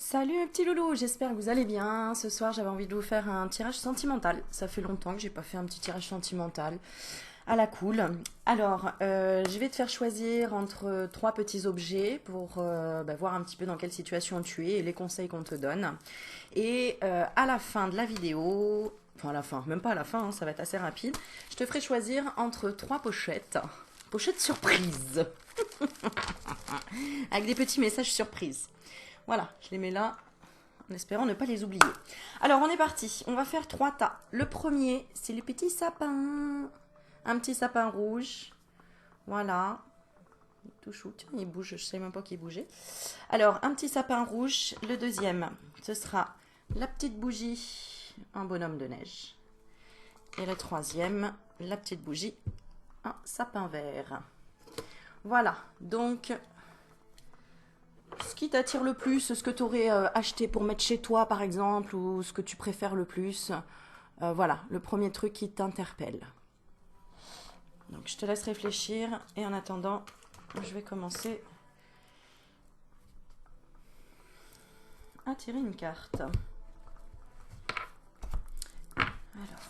Salut mes petits loulous, j'espère que vous allez bien. Ce soir j'avais envie de vous faire un tirage sentimental. Ça fait longtemps que j'ai pas fait un petit tirage sentimental à la cool. Alors, je vais te faire choisir entre trois petits objets pour voir un petit peu dans quelle situation tu es et les conseils qu'on te donne. Et à la fin de la vidéo, enfin à la fin, même pas à la fin, hein, ça va être assez rapide, je te ferai choisir entre trois pochettes. Pochettes surprises, avec des petits messages surprises. Voilà, je les mets là en espérant ne pas les oublier. Alors, on est parti. On va faire trois tas. Le premier, c'est le petit sapin. Un petit sapin rouge. Voilà. Tout chou. Tiens, il bouge. Je ne savais même pas qu'il bougeait. Alors, un petit sapin rouge. Le deuxième, ce sera la petite bougie, un bonhomme de neige. Et le troisième, la petite bougie, un sapin vert. Voilà. Donc, ce qui t'attire le plus, ce que tu aurais acheté pour mettre chez toi par exemple, ou ce que tu préfères le plus. Voilà, le premier truc qui t'interpelle. Donc je te laisse réfléchir et en attendant, je vais commencer à tirer une carte. Alors.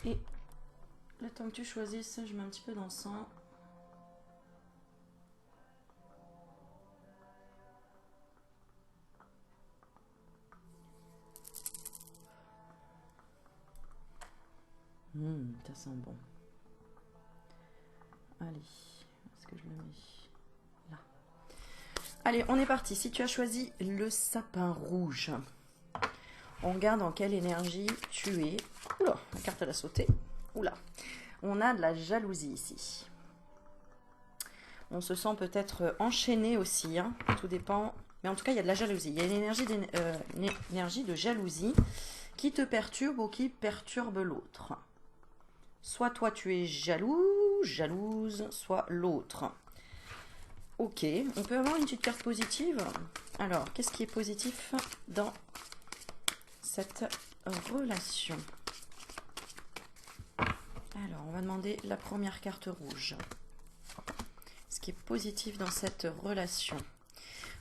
Et le temps que tu choisisses, je mets un petit peu d'encens. Ça sent bon. Allez, est-ce que je le mets là? Allez, on est parti. Si tu as choisi le sapin rouge, on regarde dans quelle énergie tu es. Oula, la carte elle a sauté. Oula, on a de la jalousie ici. On se sent peut-être enchaîné aussi, hein. Tout dépend. Mais en tout cas, il y a de la jalousie. Il y a une énergie de jalousie qui te perturbe ou qui perturbe l'autre. Soit toi tu es jaloux, jalouse, soit l'autre. Ok, on peut avoir une petite carte positive. Alors, qu'est-ce qui est positif dans cette relation? Alors, on va demander la première carte rouge. Ce qui est positif dans cette relation.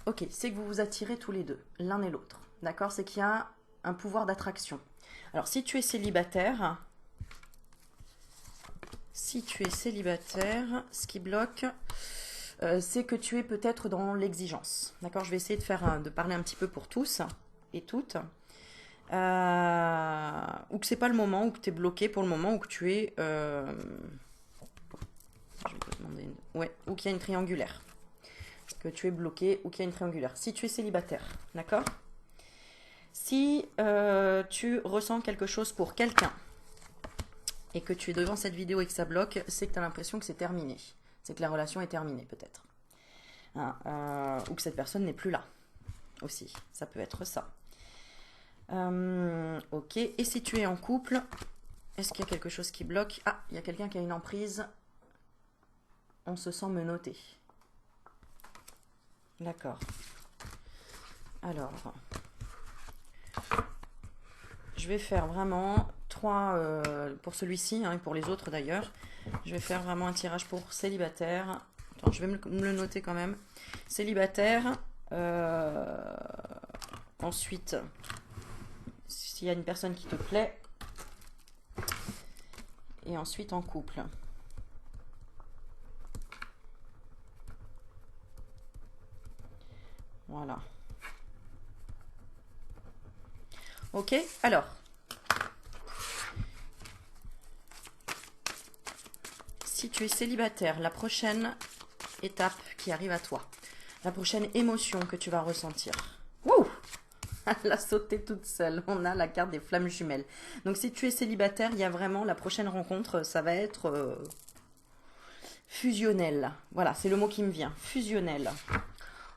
Ok, c'est que vous vous attirez tous les deux, l'un et l'autre. D'accord? C'est qu'il y a un pouvoir d'attraction. Alors, si tu es célibataire, ce qui bloque, c'est que tu es peut-être dans l'exigence. D'accord? Je vais essayer de parler un petit peu pour tous et toutes. Ou que c'est pas le moment, ou que tu es bloqué pour le moment, ou que tu es... je vais te demander ouais, ou qu'il y a une triangulaire. Que tu es bloqué ou qu'il y a une triangulaire. Si tu es célibataire, d'accord? Si tu ressens quelque chose pour quelqu'un et que tu es devant cette vidéo et que ça bloque, c'est que tu as l'impression que c'est terminé. C'est que la relation est terminée peut-être. Hein, ou que cette personne n'est plus là aussi. Ça peut être ça. Ok. Et si tu es en couple, est-ce qu'il y a quelque chose qui bloque? Ah, il y a quelqu'un qui a une emprise. On se sent menotté. D'accord. Alors, je vais faire vraiment trois pour celui-ci, hein, et pour les autres d'ailleurs. Je vais faire vraiment un tirage pour célibataire. Attends, je vais me le noter quand même. Célibataire. Ensuite, s'il y a une personne qui te plaît. Et ensuite en couple. Voilà. Ok, alors. Si tu es célibataire, la prochaine étape qui arrive à toi, la prochaine émotion que tu vas ressentir. Wouh! Elle a sauté toute seule. On a la carte des flammes jumelles. Donc si tu es célibataire, il y a vraiment la prochaine rencontre, ça va être fusionnel. Voilà, c'est le mot qui me vient. Fusionnel.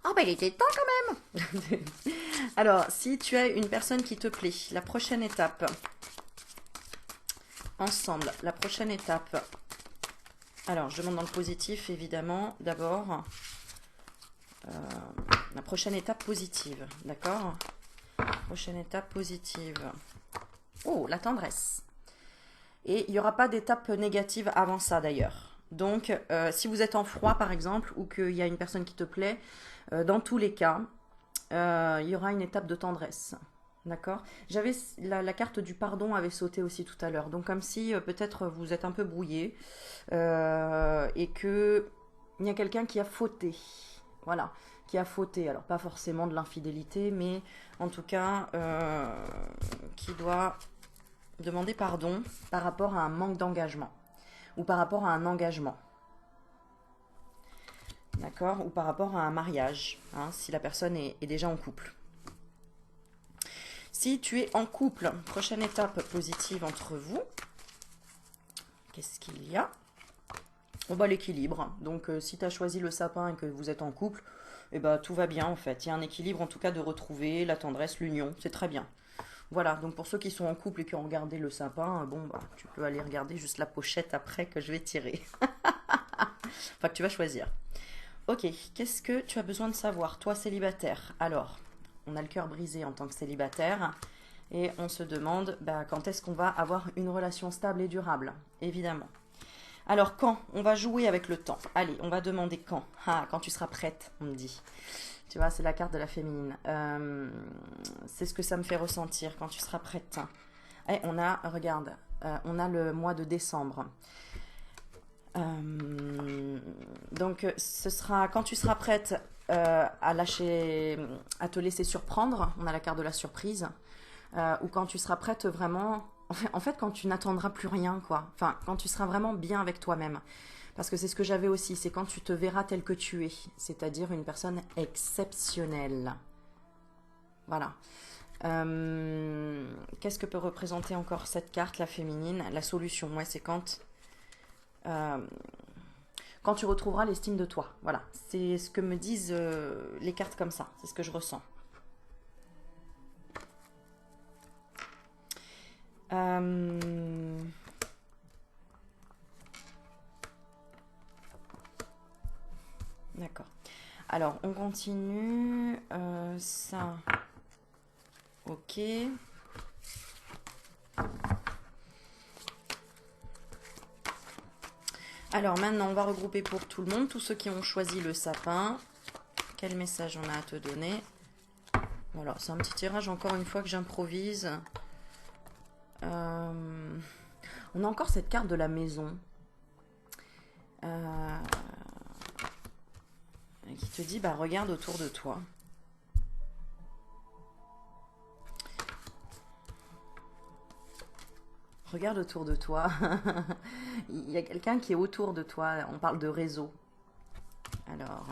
Oh bah il était temps quand même. Alors, si tu as une personne qui te plaît, la prochaine étape, ensemble, la prochaine étape. Alors, je demande dans le positif, évidemment, d'abord. La prochaine étape positive, d'accord? Prochaine étape positive. Oh, la tendresse. Et il n'y aura pas d'étape négative avant ça d'ailleurs. Donc, si vous êtes en froid par exemple, ou qu'il y a une personne qui te plaît, dans tous les cas, il y aura une étape de tendresse. D'accord. J'avais la carte du pardon avait sauté aussi tout à l'heure. Donc comme si peut-être vous êtes un peu brouillé et que il y a quelqu'un qui a fauté. Voilà, qui a fauté. Alors pas forcément de l'infidélité, mais en tout cas qui doit demander pardon par rapport à un manque d'engagement ou par rapport à un engagement. D'accord. Ou par rapport à un mariage, hein, si la personne est déjà en couple. Si tu es en couple, prochaine étape positive entre vous, qu'est-ce qu'il y a? On va l'équilibre. Donc si tu as choisi le sapin et que vous êtes en couple, eh ben, tout va bien en fait. Il y a un équilibre en tout cas de retrouver la tendresse, l'union, c'est très bien. Voilà, donc pour ceux qui sont en couple et qui ont regardé le sapin, bon bah tu peux aller regarder juste la pochette après que je vais tirer. Enfin que tu vas choisir. Ok, qu'est-ce que tu as besoin de savoir, toi célibataire? Alors, on a le cœur brisé en tant que célibataire et on se demande bah, quand est-ce qu'on va avoir une relation stable et durable, évidemment. Alors quand? On va jouer avec le temps. Allez, on va demander quand. Ah, quand tu seras prête, on me dit. Tu vois, c'est la carte de la féminine. C'est ce que ça me fait ressentir quand tu seras prête. Et on a, regarde, on a le mois de décembre. Donc ce sera quand tu seras prête à lâcher, à te laisser surprendre. On a la carte de la surprise. Ou quand tu seras prête vraiment, en fait quand tu n'attendras plus rien quoi. Enfin quand tu seras vraiment bien avec toi-même. Parce que c'est ce que j'avais aussi, c'est quand tu te verras tel que tu es, c'est-à-dire une personne exceptionnelle. Voilà. Qu'est-ce que peut représenter encore cette carte, la féminine? La solution, ouais, c'est quand tu retrouveras l'estime de toi. Voilà, c'est ce que me disent les cartes comme ça, c'est ce que je ressens. D'accord. Alors, on continue. Ça. Ok. Alors, maintenant, on va regrouper pour tout le monde, tous ceux qui ont choisi le sapin. Quel message on a à te donner? Voilà, c'est un petit tirage, encore une fois, que j'improvise. On a encore cette carte de la maison. Qui te dit, bah regarde autour de toi. Regarde autour de toi. Il y a quelqu'un qui est autour de toi. On parle de réseau. Alors.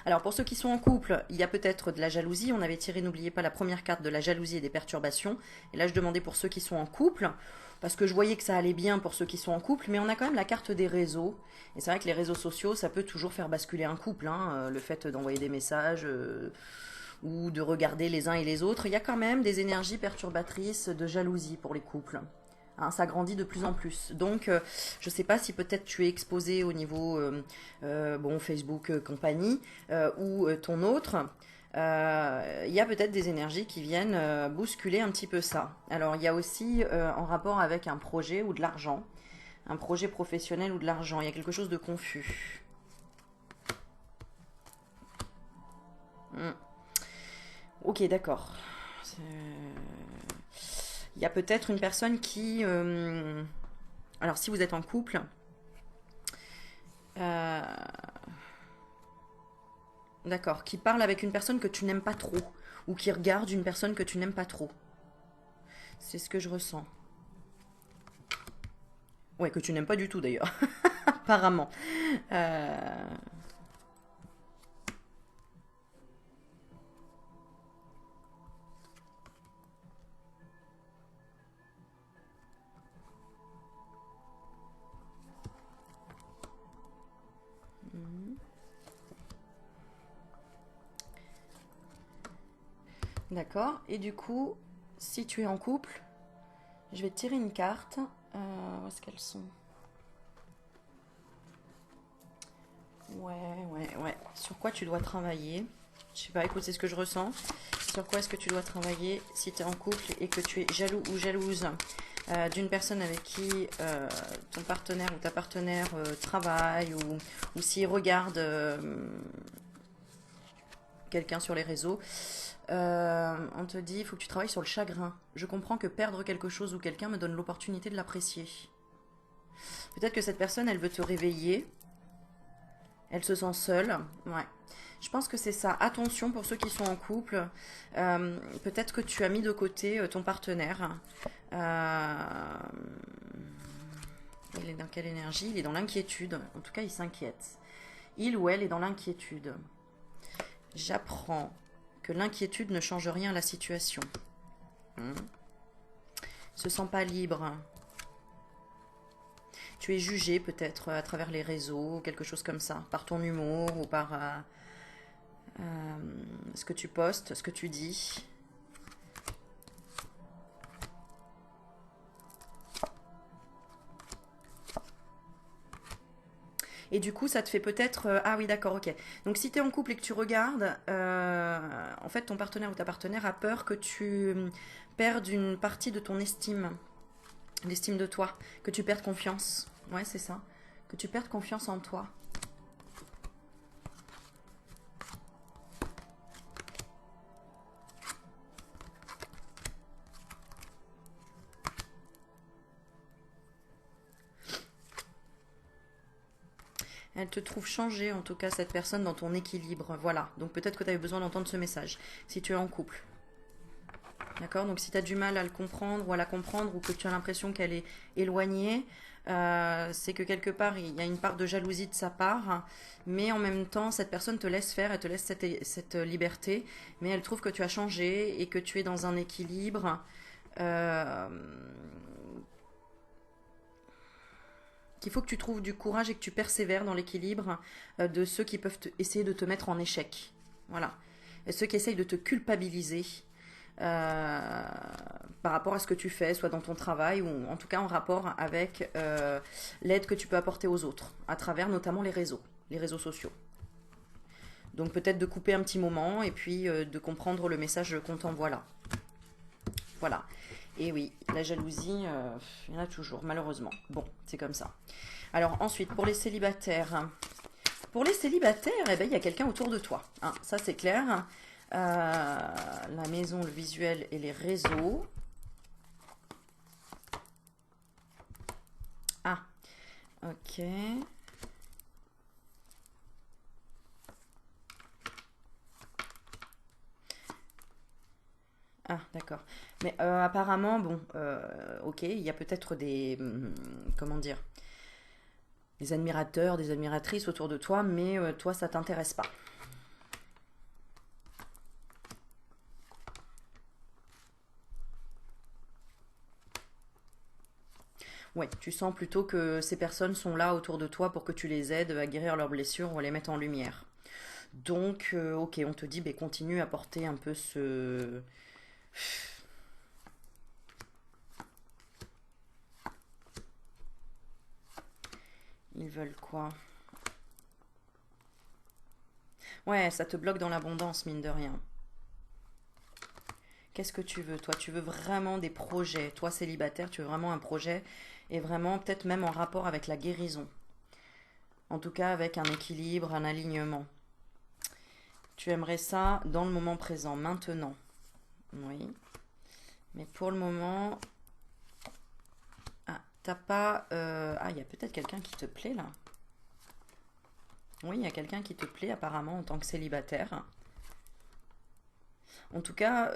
Alors pour ceux qui sont en couple, il y a peut-être de la jalousie. On avait tiré, n'oubliez pas, la première carte de la jalousie et des perturbations. Et là je demandais pour ceux qui sont en couple, parce que je voyais que ça allait bien pour ceux qui sont en couple, mais on a quand même la carte des réseaux. Et c'est vrai que les réseaux sociaux, ça peut toujours faire basculer un couple, hein, le fait d'envoyer des messages ou de regarder les uns et les autres. Il y a quand même des énergies perturbatrices de jalousie pour les couples. Hein, ça grandit de plus en plus. Donc, je ne sais pas si peut-être tu es exposé au niveau bon, Facebook compagnie ou ton autre. Il y a peut-être des énergies qui viennent bousculer un petit peu ça. Alors, il y a aussi en rapport avec un projet ou de l'argent, un projet professionnel ou de l'argent. Il y a quelque chose de confus. Ok, d'accord. Il y a peut-être une personne qui... alors, si vous êtes en couple... d'accord, qui parle avec une personne que tu n'aimes pas trop. Ou qui regarde une personne que tu n'aimes pas trop. C'est ce que je ressens. Ouais, que tu n'aimes pas du tout d'ailleurs. Apparemment. D'accord. Et du coup, si tu es en couple, je vais te tirer une carte. Où est-ce qu'elles sont? Ouais. Sur quoi tu dois travailler? Je sais pas, écoute, c'est ce que je ressens. Sur quoi est-ce que tu dois travailler si tu es en couple et que tu es jaloux ou jalouse d'une personne avec qui ton partenaire ou ta partenaire travaille ou s'il regarde quelqu'un sur les réseaux. On te dit, il faut que tu travailles sur le chagrin. Je comprends que perdre quelque chose ou quelqu'un me donne l'opportunité de l'apprécier. Peut-être que cette personne, elle veut te réveiller. Elle se sent seule. Ouais. Je pense que c'est ça. Attention pour ceux qui sont en couple. Peut-être que tu as mis de côté ton partenaire. Il est dans quelle énergie? Il est dans l'inquiétude. En tout cas, il s'inquiète. Il ou elle est dans l'inquiétude. J'apprends que l'inquiétude ne change rien à la situation. Il se sent pas libre. Tu es jugé peut-être à travers les réseaux, quelque chose comme ça, par ton humour ou par ce que tu postes, ce que tu dis. Et du coup, ça te fait peut-être... ah oui, d'accord, ok. Donc si tu es en couple et que tu regardes, en fait, ton partenaire ou ta partenaire a peur que tu perdes une partie de ton estime, l'estime de toi, que tu perdes confiance. Ouais, c'est ça. Que tu perdes confiance en toi. Elle te trouve changé, en tout cas, cette personne, dans ton équilibre. Voilà. Donc peut-être que tu avais besoin d'entendre ce message. Si tu es en couple. D'accord? Donc si tu as du mal à le comprendre ou à la comprendre ou que tu as l'impression qu'elle est éloignée, c'est que quelque part, il y a une part de jalousie de sa part. Mais en même temps, cette personne te laisse faire, elle te laisse cette liberté. Mais elle trouve que tu as changé et que tu es dans un équilibre. Qu'il faut que tu trouves du courage et que tu persévères dans l'équilibre de ceux qui peuvent essayer de te mettre en échec. Voilà. Et ceux qui essayent de te culpabiliser par rapport à ce que tu fais, soit dans ton travail ou en tout cas en rapport avec l'aide que tu peux apporter aux autres, à travers notamment les réseaux sociaux. Donc peut-être de couper un petit moment et puis de comprendre le message qu'on t'envoie là. Voilà. Et oui, la jalousie, il y en a toujours, malheureusement. Bon, c'est comme ça. Alors ensuite, pour les célibataires. Pour les célibataires, eh ben, il y a quelqu'un autour de toi. Hein, ça, c'est clair. La maison, le visuel et les réseaux. Ah, ok. Ah, d'accord. Mais apparemment, bon, ok, il y a peut-être des, comment dire, des admirateurs, des admiratrices autour de toi, mais toi, ça t'intéresse pas. Ouais, tu sens plutôt que ces personnes sont là autour de toi pour que tu les aides à guérir leurs blessures ou à les mettre en lumière. Donc, ok, on te dit, ben, continue à porter un peu ce... Ils veulent quoi? Ouais, ça te bloque dans l'abondance, mine de rien. Qu'est-ce que tu veux, toi? Tu veux vraiment des projets. Toi, célibataire, tu veux vraiment un projet et vraiment peut-être même en rapport avec la guérison. En tout cas, avec un équilibre, un alignement. Tu aimerais ça dans le moment présent, maintenant. Oui. Mais pour le moment... Ah, t'as pas... Ah, il y a peut-être quelqu'un qui te plaît, là. Oui, il y a quelqu'un qui te plaît, apparemment, en tant que célibataire. En tout cas...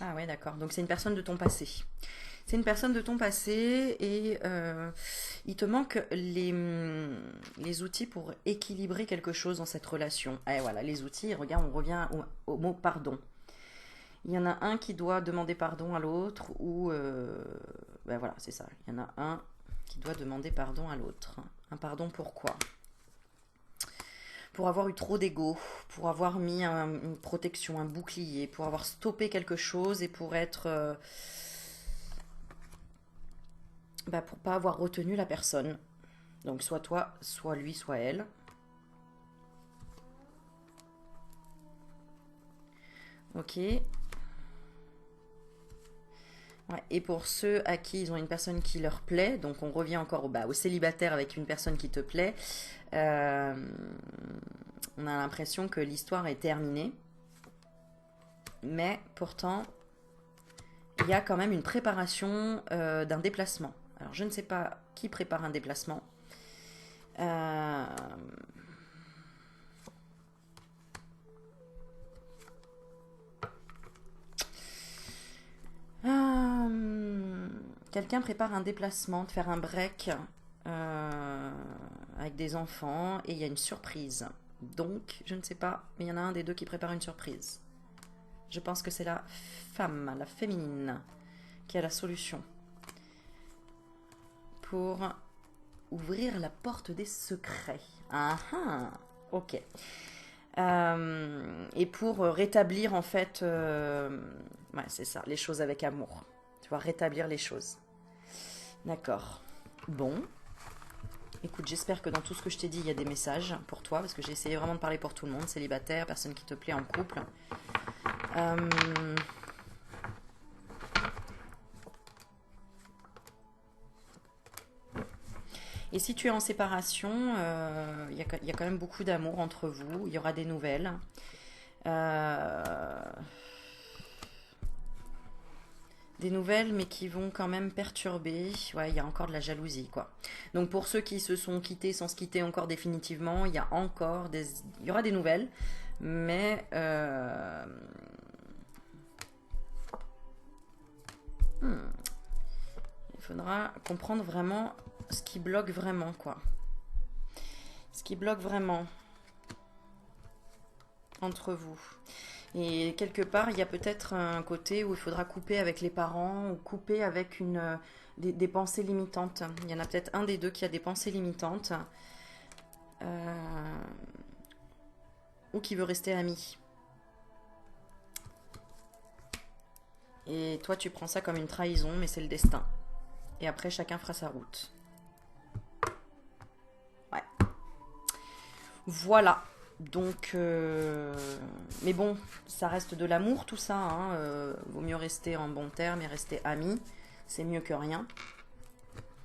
Ah ouais, d'accord. Donc c'est une personne de ton passé. C'est une personne de ton passé et il te manque les outils pour équilibrer quelque chose dans cette relation. Et voilà, les outils, regarde, on revient au mot pardon. Il y en a un qui doit demander pardon à l'autre ou... ben voilà, c'est ça. Il y en a un qui doit demander pardon à l'autre. Un pardon pourquoi? Pour avoir eu trop d'ego, pour avoir mis une protection, un bouclier, pour avoir stoppé quelque chose et pour être Bah, pour pas avoir retenu la personne. Donc soit toi, soit lui, soit elle. Ok. Ouais, et pour ceux à qui ils ont une personne qui leur plaît, donc on revient encore au célibataire avec une personne qui te plaît, euh, on a l'impression que l'histoire est terminée. Mais pourtant, il y a quand même une préparation d'un déplacement. Alors je ne sais pas qui prépare un déplacement. Euh, Quelqu'un prépare un déplacement, de faire un break avec des enfants et il y a une surprise. Donc, je ne sais pas, mais il y en a un des deux qui prépare une surprise. Je pense que c'est la femme, la féminine, qui a la solution pour ouvrir la porte des secrets. Ah ah, ok. Et pour rétablir en fait, ouais, c'est ça, les choses avec amour. Tu vois, rétablir les choses. D'accord. Bon. Écoute, j'espère que dans tout ce que je t'ai dit, il y a des messages pour toi, parce que j'ai essayé vraiment de parler pour tout le monde, célibataire, personne qui te plaît en couple. Euh, Et si tu es en séparation, il y a quand même beaucoup d'amour entre vous, il y aura des nouvelles. Euh, Des nouvelles, mais qui vont quand même perturber. Ouais, il y a encore de la jalousie, quoi. Donc pour ceux qui se sont quittés sans se quitter encore définitivement, il y aura des nouvelles, mais il faudra comprendre vraiment ce qui bloque vraiment, quoi. Ce qui bloque vraiment entre vous. Et quelque part, il y a peut-être un côté où il faudra couper avec les parents ou couper avec des pensées limitantes. Il y en a peut-être un des deux qui a des pensées limitantes euh, ou qui veut rester ami. Et toi, tu prends ça comme une trahison, mais c'est le destin. Et après, chacun fera sa route. Ouais. Voilà. Donc, mais bon, ça reste de l'amour tout ça. Hein. Vaut mieux rester en bon terme et rester amis. C'est mieux que rien.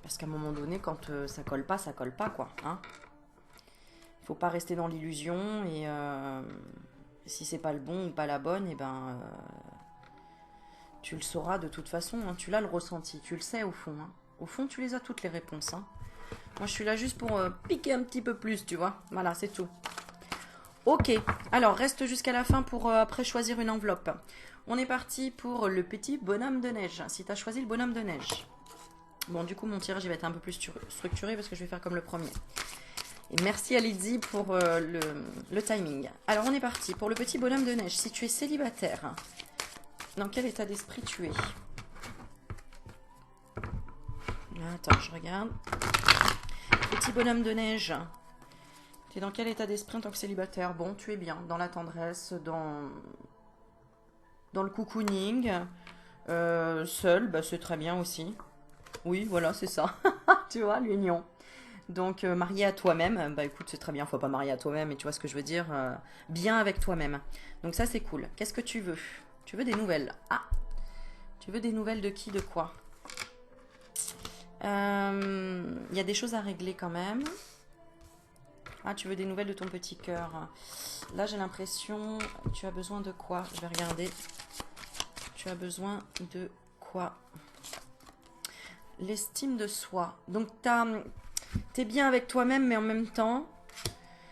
Parce qu'à un moment donné, quand ça colle pas, quoi. Hein. Faut pas rester dans l'illusion et si c'est pas le bon ou pas la bonne, et ben tu le sauras de toute façon. Hein. Tu l'as le ressenti, tu le sais au fond. Hein. Au fond, tu les as toutes les réponses. Hein. Moi, je suis là juste pour piquer un petit peu plus, tu vois. Voilà, c'est tout. Ok, alors reste jusqu'à la fin pour après choisir une enveloppe. On est parti pour le petit bonhomme de neige. Si tu as choisi le bonhomme de neige. Bon, du coup, mon tirage il va être un peu plus structuré parce que je vais faire comme le premier. Et merci à Lydie pour le timing. Alors, on est parti pour le petit bonhomme de neige. Si tu es célibataire, dans quel état d'esprit tu es? Attends, je regarde. Petit bonhomme de neige. Tu es dans quel état d'esprit en tant que célibataire? Bon, tu es bien, dans la tendresse, dans le cocooning. Seul, bah, c'est très bien aussi. Oui, voilà, c'est ça. Tu vois, l'union. Donc, marié à toi-même, bah écoute, c'est très bien, faut pas marier à toi-même, mais tu vois ce que je veux dire, bien avec toi-même. Donc ça, c'est cool. Qu'est-ce que tu veux? Tu veux des nouvelles? Ah, tu veux des nouvelles de qui, de quoi? Il y a des choses à régler quand même. Ah, tu veux des nouvelles de ton petit cœur. Là, j'ai l'impression, tu as besoin de quoi? Je vais regarder. Tu as besoin de quoi? L'estime de soi. Donc, t'es bien avec toi-même, mais en même temps,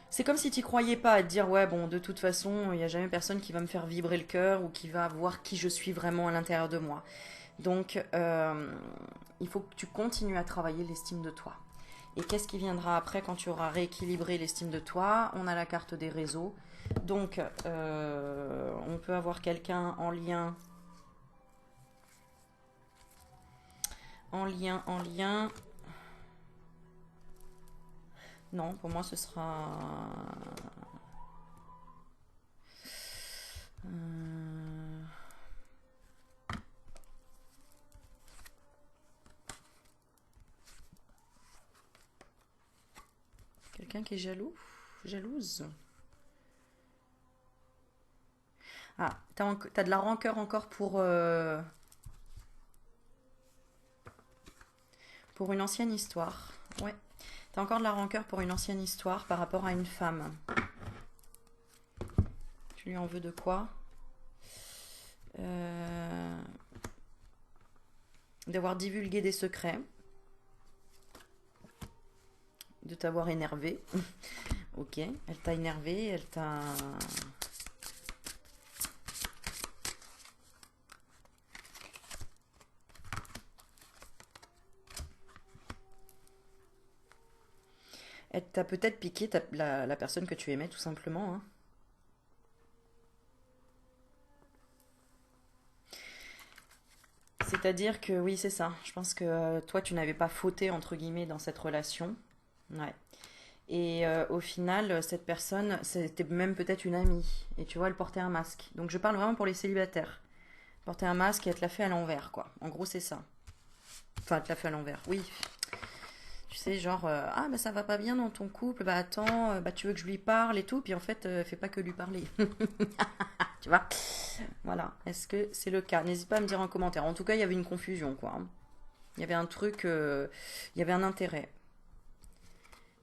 c'est comme si tu croyais pas à te dire, ouais, bon, de toute façon, il n'y a jamais personne qui va me faire vibrer le cœur ou qui va voir qui je suis vraiment à l'intérieur de moi. Donc, il faut que tu continues à travailler l'estime de toi. Et qu'est-ce qui viendra après quand tu auras rééquilibré l'estime de toi? On a la carte des réseaux. Donc, on peut avoir quelqu'un en lien. En lien. Non, pour moi, ce sera. Euh, quelqu'un qui est jaloux, jalouse. Ah, t'as de la rancœur encore pour une ancienne histoire. Ouais. T'as encore de la rancœur pour une ancienne histoire par rapport à une femme. Tu lui en veux de quoi? D'avoir divulgué des secrets. De t'avoir énervé. Ok, elle t'a énervé, elle t'a... Elle t'a peut-être piqué la personne que tu aimais, tout simplement. Hein. C'est-à-dire que oui, c'est ça. Je pense que toi, tu n'avais pas fauté, entre guillemets, dans cette relation. Ouais. Et au final, cette personne, c'était même peut-être une amie. Et tu vois, elle portait un masque. Donc je parle vraiment pour les célibataires. Porter un masque et elle te l'a fait à l'envers, quoi. En gros, c'est ça. Enfin, elle te l'a fait à l'envers, oui. Tu sais, genre, ah, bah ça va pas bien dans ton couple, bah attends, bah tu veux que je lui parle et tout, puis en fait, fais pas que lui parler. Tu vois? Voilà. Est-ce que c'est le cas? N'hésite pas à me dire en commentaire. En tout cas, il y avait une confusion, quoi. Hein. Il y avait un truc, il y avait un intérêt.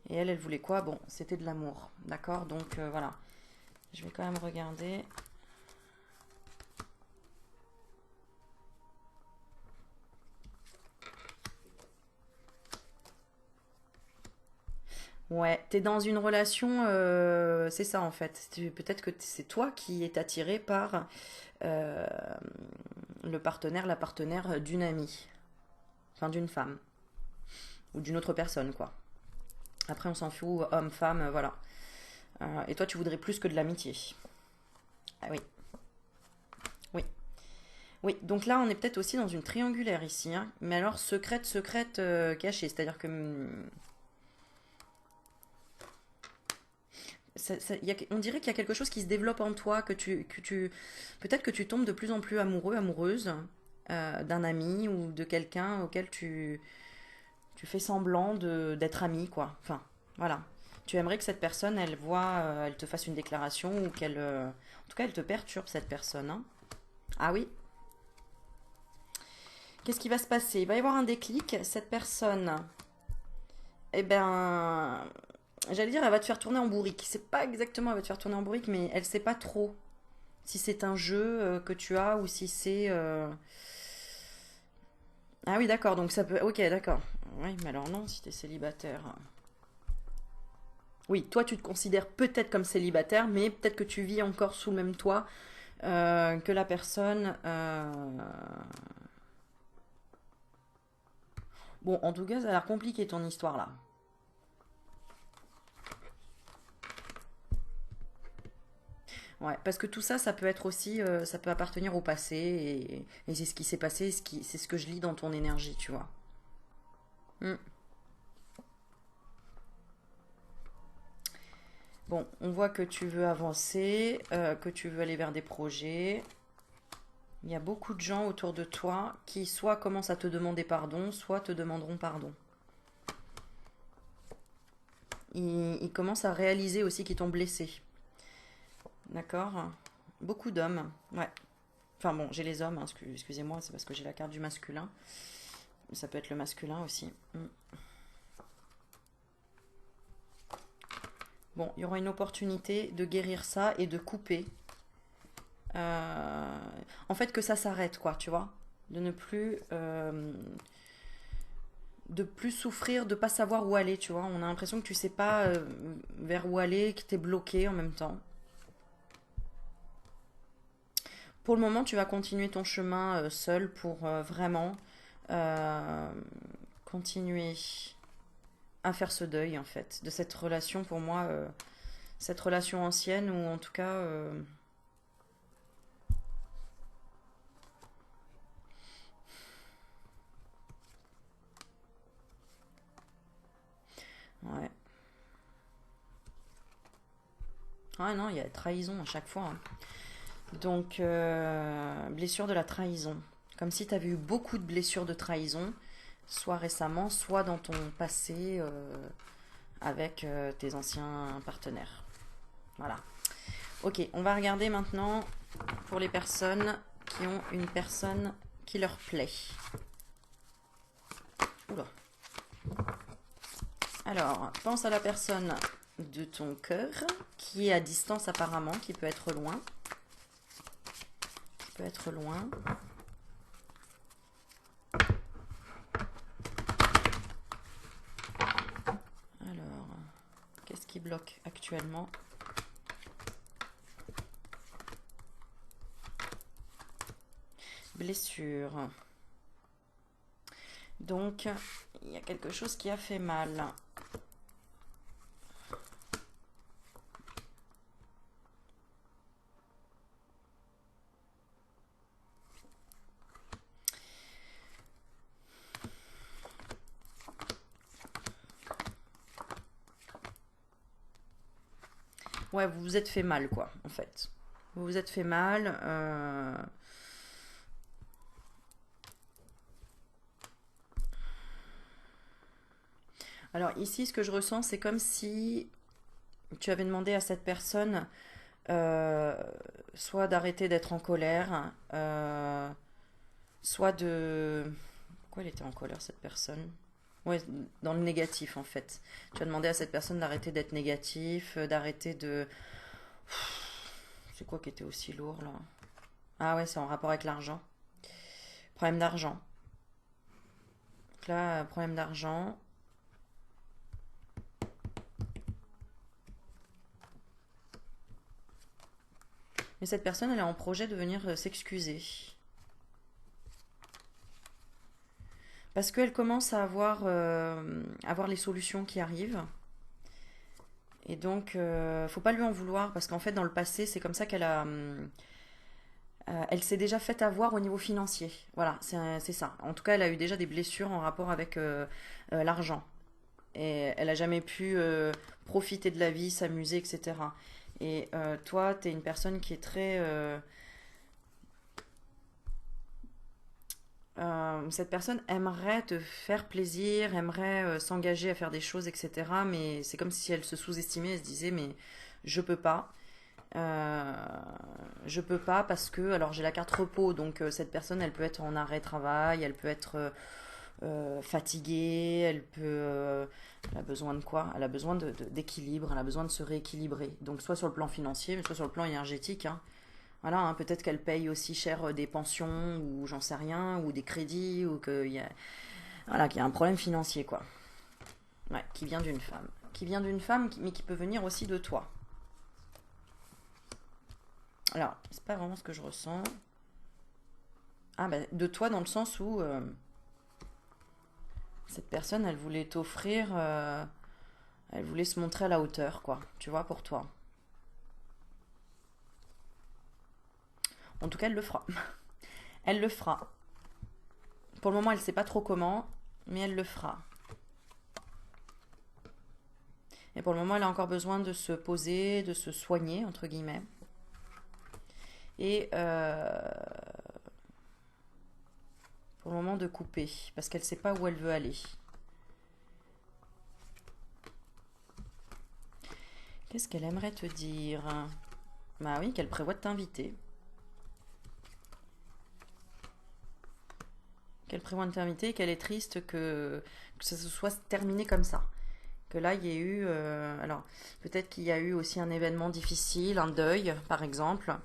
Et elle, elle voulait quoi? Bon, c'était de l'amour. D'accord? Donc, voilà. Je vais quand même regarder. Ouais, t'es dans une relation, c'est ça en fait. Peut-être que c'est toi qui es attiré par euh, le partenaire, la partenaire d'une amie, enfin d'une femme ou d'une autre personne quoi. Après on s'en fout, homme, femme, voilà. Et toi tu voudrais plus que de l'amitié. Ah oui, oui, oui. Donc là on est peut-être aussi dans une triangulaire ici, hein. Mais alors secrète, secrète, cachée. C'est-à-dire que on dirait qu'il y a quelque chose qui se développe en toi, peut-être que tu tombes de plus en plus amoureux, amoureuse d'un ami ou de quelqu'un auquel tu fais semblant d'être ami, quoi. Enfin, voilà. Tu aimerais que cette personne, elle voit, elle te fasse une déclaration ou en tout cas, elle te perturbe cette personne. Hein. Ah oui. Qu'est-ce qui va se passer? Il va y avoir un déclic. Cette personne, eh ben, j'allais dire, elle va te faire tourner en bourrique. C'est pas exactement, elle va te faire tourner en bourrique, mais elle sait pas trop si c'est un jeu que tu as ou si c'est. Ah oui, d'accord, donc ça peut. Ok, d'accord. Oui, mais alors non, si t'es célibataire. Oui, toi tu te considères peut-être comme célibataire, mais peut-être que tu vis encore sous le même toit que la personne. Bon, en tout cas, ça a l'air compliqué ton histoire là. Ouais, parce que tout ça, ça peut être aussi, ça peut appartenir au passé et c'est ce qui s'est passé, c'est ce que je lis dans ton énergie, tu vois. Hmm. Bon, on voit que tu veux avancer, que tu veux aller vers des projets. Il y a beaucoup de gens autour de toi qui soit commencent à te demander pardon, soit te demanderont pardon. Ils commencent à réaliser aussi qu'ils t'ont blessé. D'accord? Beaucoup d'hommes, ouais. Enfin bon, j'ai les hommes, hein, excusez-moi, c'est parce que j'ai la carte du masculin. Ça peut être le masculin aussi. Mm. Bon, il y aura une opportunité de guérir ça et de couper. Euh, En fait, que ça s'arrête, quoi, tu vois. De ne plus, de plus souffrir, de pas savoir où aller, tu vois. On a l'impression que tu sais pas vers où aller, que t'es bloqué en même temps. Pour le moment, tu vas continuer ton chemin seul pour vraiment euh, continuer à faire ce deuil, en fait, de cette relation, pour moi, cette relation ancienne, ou en tout cas, ouais. Ah non, il y a trahison à chaque fois. Hein. Donc, blessure de la trahison. Comme si tu avais eu beaucoup de blessures de trahison, soit récemment, soit dans ton passé avec tes anciens partenaires. Voilà. Ok, on va regarder maintenant pour les personnes qui ont une personne qui leur plaît. Oula. Alors, pense à la personne de ton cœur qui est à distance apparemment, qui peut être loin. Qui peut être loin. Alors, qu'est-ce qui bloque actuellement? Blessure. Donc, il y a quelque chose qui a fait mal. Ouais, vous vous êtes fait mal, quoi, en fait. Vous vous êtes fait mal. Alors ici, ce que je ressens, c'est comme si tu avais demandé à cette personne euh, soit d'arrêter d'être en colère, soit de... Pourquoi elle était en colère, cette personne? Ouais, dans le négatif, en fait. Tu as demandé à cette personne d'arrêter d'être négatif, d'arrêter de... C'est quoi qui était aussi lourd, là? Ah ouais, c'est en rapport avec l'argent. Problème d'argent. Donc là, problème d'argent. Mais cette personne, elle est en projet de venir s'excuser. Parce qu'elle commence à avoir les solutions qui arrivent. Et donc, faut pas lui en vouloir, parce qu'en fait, dans le passé, c'est comme ça qu'elle a... elle s'est déjà fait avoir au niveau financier. Voilà, c'est ça. En tout cas, elle a eu déjà des blessures en rapport avec l'argent. Et elle a jamais pu profiter de la vie, s'amuser, etc. Et toi, tu es une personne qui est très... cette personne aimerait te faire plaisir, aimerait s'engager à faire des choses, etc. Mais c'est comme si elle se sous-estimait, elle se disait, mais je peux pas. Euh, je peux pas parce que, alors j'ai la carte repos, donc cette personne, elle peut être en arrêt travail, elle peut être fatiguée, elle a besoin de quoi? Elle a besoin d'équilibre, elle a besoin de se rééquilibrer. Donc soit sur le plan financier, mais soit sur le plan énergétique, hein. Voilà, hein, peut-être qu'elle paye aussi cher des pensions ou j'en sais rien, ou des crédits, ou voilà, qu'il y a un problème financier, quoi. Ouais, qui vient d'une femme. Qui vient d'une femme, mais qui peut venir aussi de toi. Alors, c'est pas vraiment ce que je ressens. Ah, bah, de toi dans le sens où cette personne, elle voulait t'offrir, elle voulait se montrer à la hauteur, quoi. Tu vois, pour toi. En tout cas, elle le fera. Elle le fera. Pour le moment, elle sait pas trop comment, mais elle le fera. Et pour le moment, elle a encore besoin de se poser, de se soigner, entre guillemets. Et pour le moment, de couper, parce qu'elle ne sait pas où elle veut aller. Qu'est-ce qu'elle aimerait te dire? Bah oui, qu'elle prévoit de t'inviter. Qu'elle prévoit de t'inviter et qu'elle est triste que ça se soit terminé comme ça. Que là, il y ait eu... alors, peut-être qu'il y a eu aussi un événement difficile, un deuil, par exemple.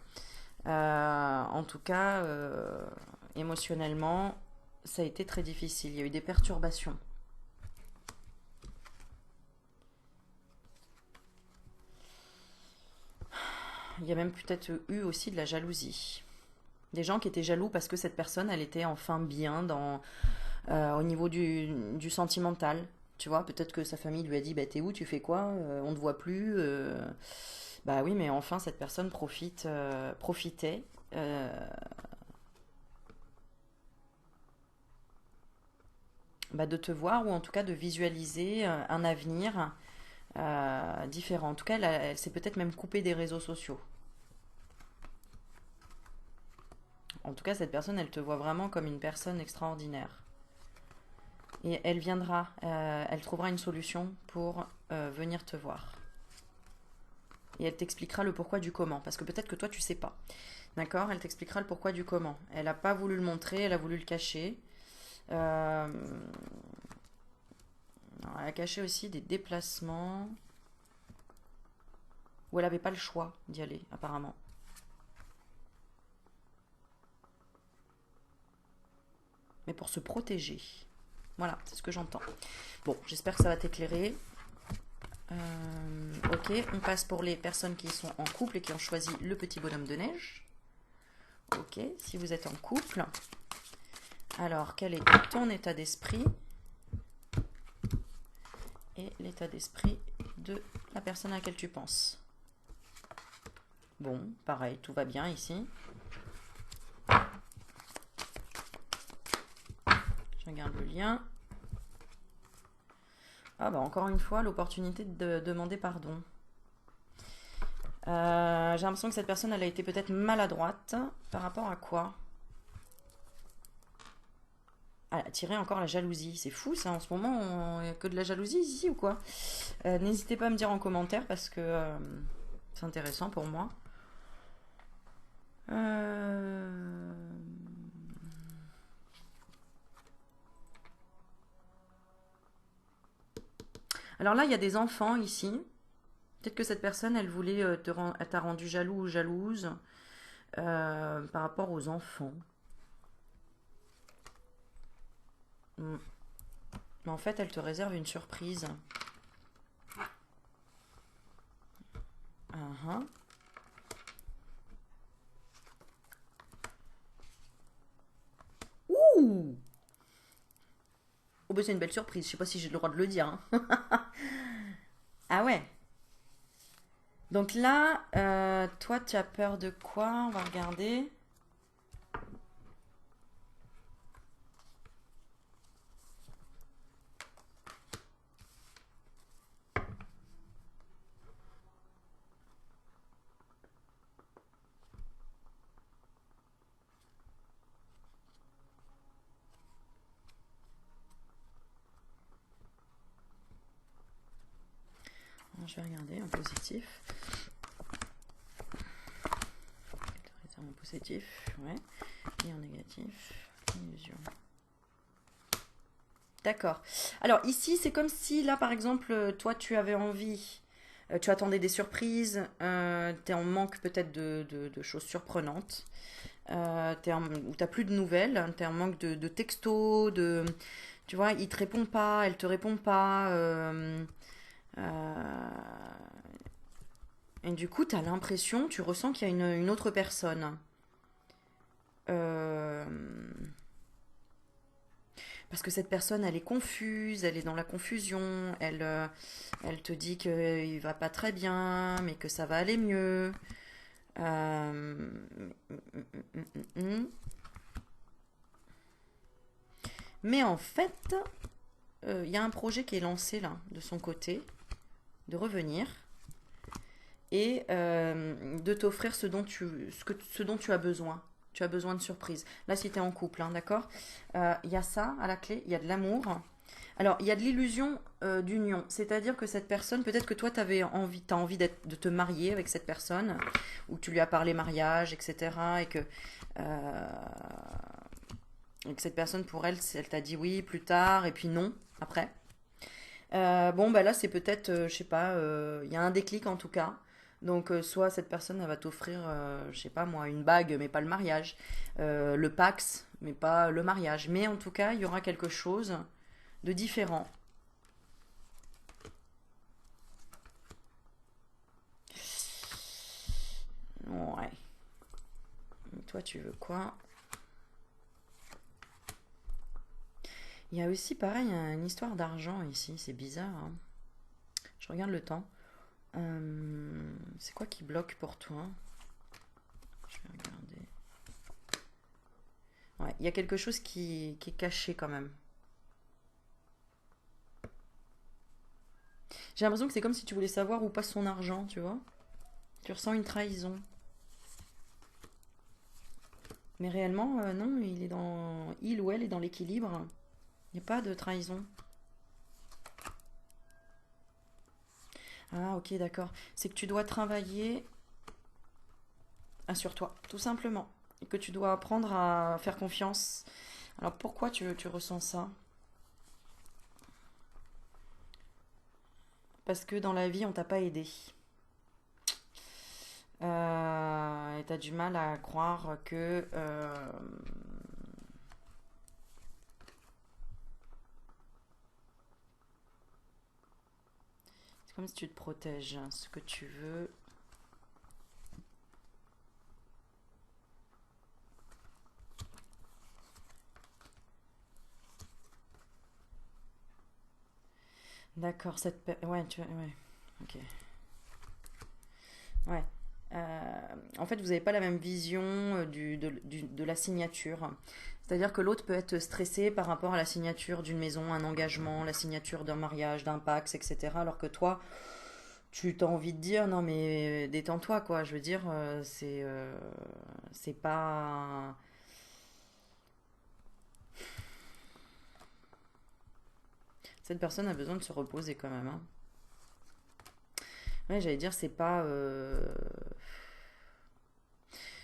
En tout cas, émotionnellement, ça a été très difficile. Il y a eu des perturbations. Il y a même peut-être eu aussi de la jalousie. Des gens qui étaient jaloux parce que cette personne, elle était enfin bien au niveau du sentimental. Tu vois, peut-être que sa famille lui a dit, bah t'es où, tu fais quoi, on ne te voit plus. Bah oui, mais enfin cette personne profitait. Bah, de te voir ou en tout cas de visualiser un avenir différent. En tout cas, elle s'est peut-être même coupée des réseaux sociaux. En tout cas, cette personne, elle te voit vraiment comme une personne extraordinaire. Et elle viendra, elle trouvera une solution pour venir te voir. Et elle t'expliquera le pourquoi du comment. Parce que peut-être que toi, tu sais pas. D'accord? Elle t'expliquera le pourquoi du comment. Elle n'a pas voulu le montrer, elle a voulu le cacher. Euh, elle a caché aussi des déplacements où elle n'avait pas le choix d'y aller, apparemment. Mais pour se protéger. Voilà, c'est ce que j'entends. Bon, j'espère que ça va t'éclairer. Ok, on passe pour les personnes qui sont en couple et qui ont choisi le petit bonhomme de neige. Ok, si vous êtes en couple, alors quel est ton état d'esprit et l'état d'esprit de la personne à laquelle tu penses? Bon, pareil, tout va bien ici. Je regarde le lien. Ah bah encore une fois, l'opportunité de demander pardon. J'ai l'impression que cette personne, elle a été peut-être maladroite. Par rapport à quoi? Elle a tiré encore la jalousie. C'est fou ça, en ce moment, il n'y a que de la jalousie ici ou quoi? N'hésitez pas à me dire en commentaire parce que c'est intéressant pour moi. Alors là, il y a des enfants ici. Peut-être que cette personne, elle voulait elle t'a rendu jaloux ou jalouse par rapport aux enfants. Mm. Mais en fait, elle te réserve une surprise. Uh-huh. Ouh! Oh bah c'est une belle surprise, je sais pas si j'ai le droit de le dire, hein. Ah ouais. Donc là, toi, tu as peur de quoi? On va regarder. Je vais regarder en positif. En positif, ouais. Et en négatif, illusion. D'accord. Alors ici, c'est comme si là, par exemple, toi, tu avais envie, tu attendais des surprises, tu es en manque peut-être de choses surprenantes, ou tu plus de nouvelles, tu es en manque de textos, tu vois, il te répond pas, elle te répond pas. Euh, et du coup, tu as l'impression, tu ressens qu'il y a une autre personne. Euh, Parce que cette personne, elle est confuse, elle est dans la confusion, elle te dit qu'il va pas très bien, mais que ça va aller mieux. Euh, Mais en fait, il y a un projet qui est lancé là, de son côté, de revenir et de t'offrir ce dont tu as besoin. Tu as besoin de surprise. Là, si tu es en couple, hein, d'accord? Il y a ça à la clé, il y a de l'amour. Alors, il y a de l'illusion d'union. C'est-à-dire que cette personne, peut-être que toi, t'as envie de te marier avec cette personne, ou tu lui as parlé mariage, etc. Euh, et que cette personne, pour elle, elle t'a dit oui plus tard, et puis non, après. Bon, bah là, c'est peut-être, je sais pas, il y a un déclic en tout cas. Donc, soit cette personne, elle va t'offrir, je sais pas moi, une bague, mais pas le mariage. Le Pax, mais pas le mariage. Mais en tout cas, il y aura quelque chose de différent. Ouais. Et toi, tu veux quoi? Il y a aussi, pareil, une histoire d'argent ici. C'est bizarre, hein. Je regarde le temps. C'est quoi qui bloque pour toi? Je vais regarder. Ouais, il y a quelque chose qui est caché quand même. J'ai l'impression que c'est comme si tu voulais savoir où passe son argent, tu vois. Tu ressens une trahison. Mais réellement, non, il ou elle est dans l'équilibre. Il n'y a pas de trahison. Ah, ok, d'accord. C'est que tu dois travailler sur toi, tout simplement. Et que tu dois apprendre à faire confiance. Alors, pourquoi tu ressens ça? Parce que dans la vie, on t'a pas aidé. Et t'as du mal à croire que... c'est comme si tu te protèges, hein, ce que tu veux. D'accord, ouais, ouais, ok. Ouais. En fait, vous n'avez pas la même vision de la signature. C'est-à-dire que l'autre peut être stressé par rapport à la signature d'une maison, un engagement, la signature d'un mariage, d'un Pacs, etc. Alors que toi, tu t'as envie de dire, non mais détends-toi, quoi. Je veux dire, c'est pas... Cette personne a besoin de se reposer quand même, hein. Ouais, j'allais dire, c'est pas...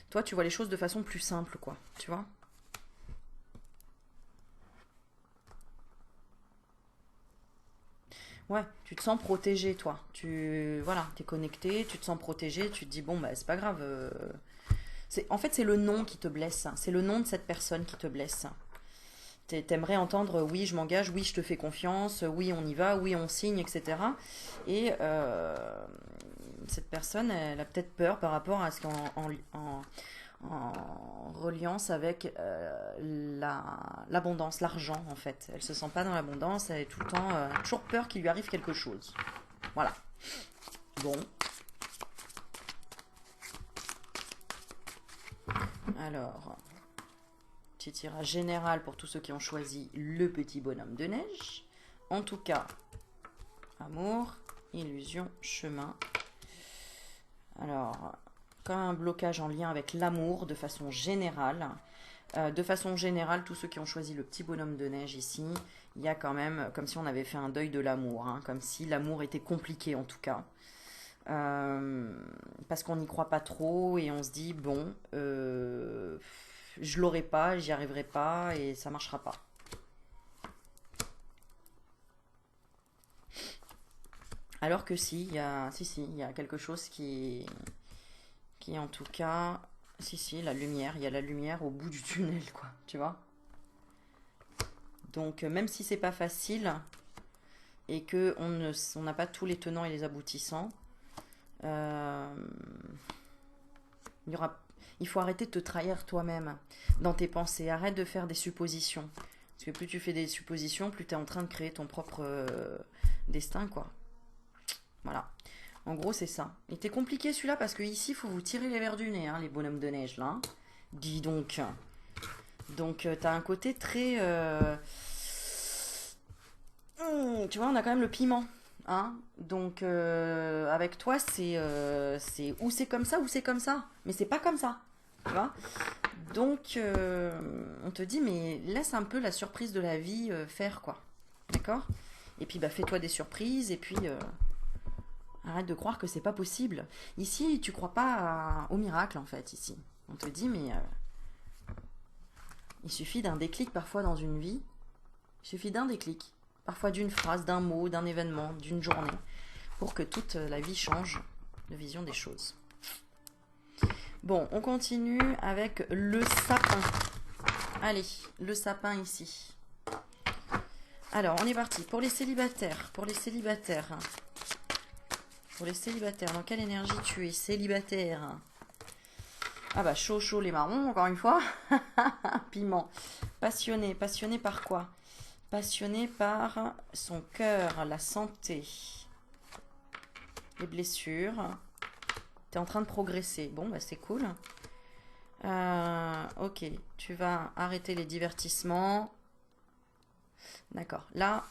Toi, tu vois les choses de façon plus simple, quoi. Tu vois? Ouais, tu te sens protégé, toi. Voilà, t'es connecté, tu te sens protégé, tu te dis, bon, bah, c'est pas grave. En fait, c'est le nom qui te blesse, hein. C'est le nom de cette personne qui te blesse. T'aimerais entendre, oui, je m'engage, oui, je te fais confiance, oui, on y va, oui, on signe, etc. Et cette personne, elle a peut-être peur par rapport à ce en reliance avec l'abondance, l'argent en fait. Elle se sent pas dans l'abondance, elle est tout le temps toujours peur qu'il lui arrive quelque chose. Voilà. Bon, alors, petit tirage général pour tous ceux qui ont choisi le petit bonhomme de neige. En tout cas, amour, illusion, chemin. Alors, comme un blocage en lien avec l'amour de façon générale. De façon générale, tous ceux qui ont choisi le petit bonhomme de neige ici, il y a quand même, comme si on avait fait un deuil de l'amour, hein, comme si l'amour était compliqué en tout cas. Parce qu'on n'y croit pas trop et on se dit, bon, je l'aurai pas, j'y arriverai pas et ça marchera pas. Alors que si, il y a quelque chose qui en tout cas, si, la lumière, il y a la lumière au bout du tunnel, quoi, tu vois. Donc, même si c'est pas facile et que on n'a pas tous les tenants et les aboutissants, euh, il y aura, il faut arrêter de te trahir toi-même dans tes pensées. Arrête de faire des suppositions. Parce que plus tu fais des suppositions, plus tu es en train de créer ton propre destin, quoi. Voilà. En gros, c'est ça. Il était compliqué celui-là parce que ici, il faut vous tirer les verres du nez, hein, les bonhommes de neige, là, hein. Dis donc. Donc, t'as un côté très... tu vois, on a quand même le piment. Hein. Donc, avec toi, c'est ou c'est comme ça ou c'est comme ça. Mais c'est pas comme ça. Tu vois. Donc, on te dit, mais laisse un peu la surprise de la vie faire, quoi. D'accord. Et puis, bah, fais-toi des surprises. Et puis, arrête de croire que c'est pas possible. Ici, tu crois pas au miracle, en fait, ici. On te dit, mais il suffit d'un déclic parfois dans une vie. Il suffit d'un déclic. Parfois d'une phrase, d'un mot, d'un événement, d'une journée, pour que toute la vie change de vision des choses. Bon, on continue avec le sapin. Allez, le sapin ici. Alors, on est parti. Pour les célibataires, dans quelle énergie tu es célibataire? Ah bah chaud, chaud les marrons, encore une fois. Piment. Passionné, passionné par quoi? Passionné par son cœur, la santé, les blessures. T'es en train de progresser. Bon, bah c'est cool. Ok, tu vas arrêter les divertissements. D'accord. Là,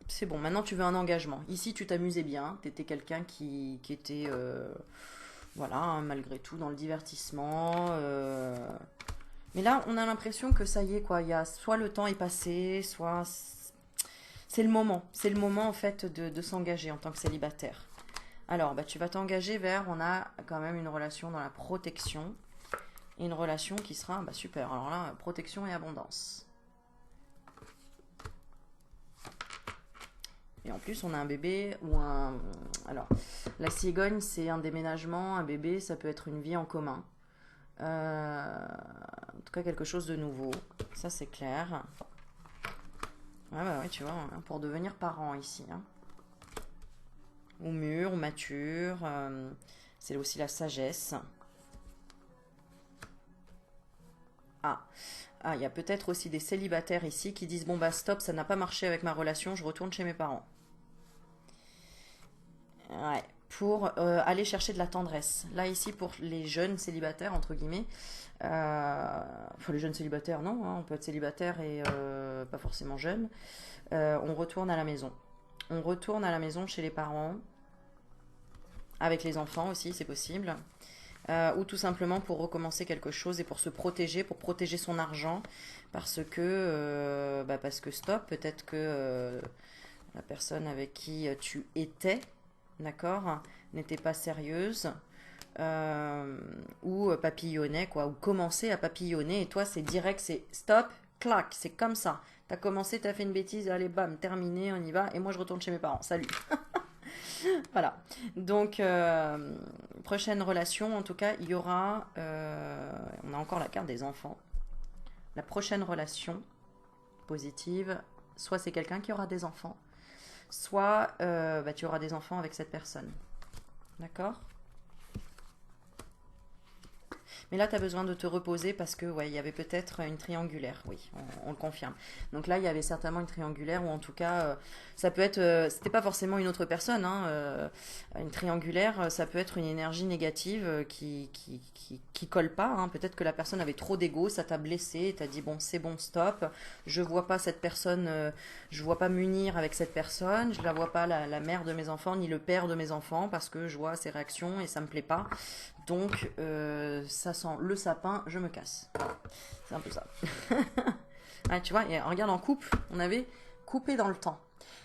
c'est bon. Maintenant, tu veux un engagement. Ici, tu t'amusais bien. T'étais quelqu'un qui était, voilà, hein, malgré tout, dans le divertissement. Mais là, on a l'impression que ça y est, quoi. Il y a soit le temps est passé, soit c'est le moment. C'est le moment, en fait, de s'engager en tant que célibataire. Alors, bah, tu vas t'engager vers, on a quand même une relation dans la protection. Et une relation qui sera, bah, super. Alors là, protection et abondance. Et en plus, on a un bébé ou un... Alors, la cigogne, c'est un déménagement. Un bébé, ça peut être une vie en commun. En tout cas, quelque chose de nouveau. Ça, c'est clair. Ouais, bah ouais, tu vois, hein, pour devenir parent ici. Hein. Ou mûr, ou mature. C'est aussi la sagesse. Ah, ah, il y a peut-être aussi des célibataires ici qui disent, bon bah stop, ça n'a pas marché avec ma relation, je retourne chez mes parents. Ouais, pour aller chercher de la tendresse. Là, ici, pour les jeunes célibataires, entre guillemets, enfin les jeunes célibataires, non, hein, on peut être célibataire et pas forcément jeune, on retourne à la maison. On retourne à la maison chez les parents, avec les enfants aussi, c'est possible. Ou tout simplement pour recommencer quelque chose et pour protéger son argent, parce que stop, peut-être que la personne avec qui tu étais, d'accord, n'était pas sérieuse, ou papillonnait, quoi, ou commençait à papillonner, et toi c'est direct, c'est stop, clac, c'est comme ça. T'as commencé, t'as fait une bêtise, allez bam, terminé, on y va, et moi je retourne chez mes parents, salut. Voilà. Donc, prochaine relation, en tout cas, il y aura, on a encore la carte des enfants. La prochaine relation positive, soit c'est quelqu'un qui aura des enfants, soit bah, tu auras des enfants avec cette personne. D'accord? Mais là, tu as besoin de te reposer parce que, ouais, il y avait peut-être une triangulaire, oui, on le confirme. Donc là, il y avait certainement une triangulaire, ou en tout cas, ça peut être, c'était pas forcément une autre personne, hein, une triangulaire, ça peut être une énergie négative qui colle pas, hein. Peut-être que la personne avait trop d'ego, ça t'a blessé, t'as dit, bon, c'est bon, stop, je vois pas cette personne, je vois pas m'unir avec cette personne, je la vois pas la mère de mes enfants, ni le père de mes enfants, parce que je vois ses réactions et ça me plaît pas. Donc, ça sent le sapin, je me casse. C'est un peu ça. Ah, tu vois, et regarde en couple, on avait coupé dans le temps.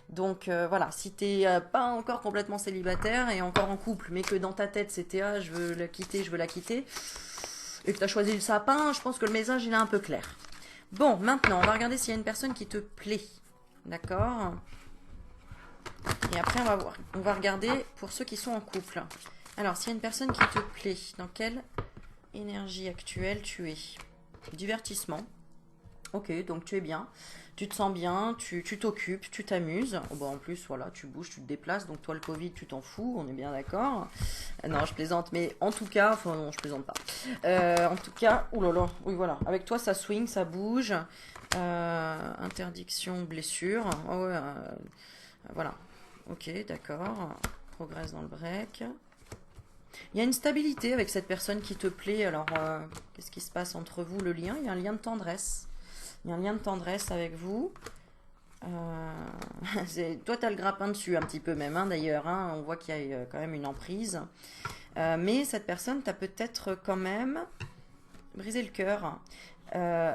Donc voilà, si t'es pas encore complètement célibataire et encore en couple, mais que dans ta tête c'était ah, je veux la quitter, je veux la quitter, et que t'as choisi le sapin, je pense que le message il est un peu clair. Bon, maintenant, on va regarder s'il y a une personne qui te plaît. D'accord? Et après, on va regarder pour ceux qui sont en couple. Alors, s'il y a une personne qui te plaît, dans quelle énergie actuelle tu es? Divertissement. Ok, donc tu es bien. Tu te sens bien, tu t'occupes, tu t'amuses. Oh, bah, en plus, voilà, tu bouges, tu te déplaces. Donc toi, le Covid, tu t'en fous, on est bien d'accord. Non, je plaisante, mais en tout cas, enfin non, je plaisante pas. En tout cas, oulala, oui voilà. Avec toi, ça swing, ça bouge. Interdiction, blessure. Oh, ouais, voilà. Ok, d'accord. Progresse dans le break. Il y a une stabilité avec cette personne qui te plaît. Alors, qu'est-ce qui se passe entre vous, le lien? Il y a un lien de tendresse. Il y a un lien de tendresse avec vous. Toi, tu as le grappin dessus un petit peu même, hein, d'ailleurs. Hein. On voit qu'il y a quand même une emprise. Mais cette personne t'a peut-être quand même brisé le cœur.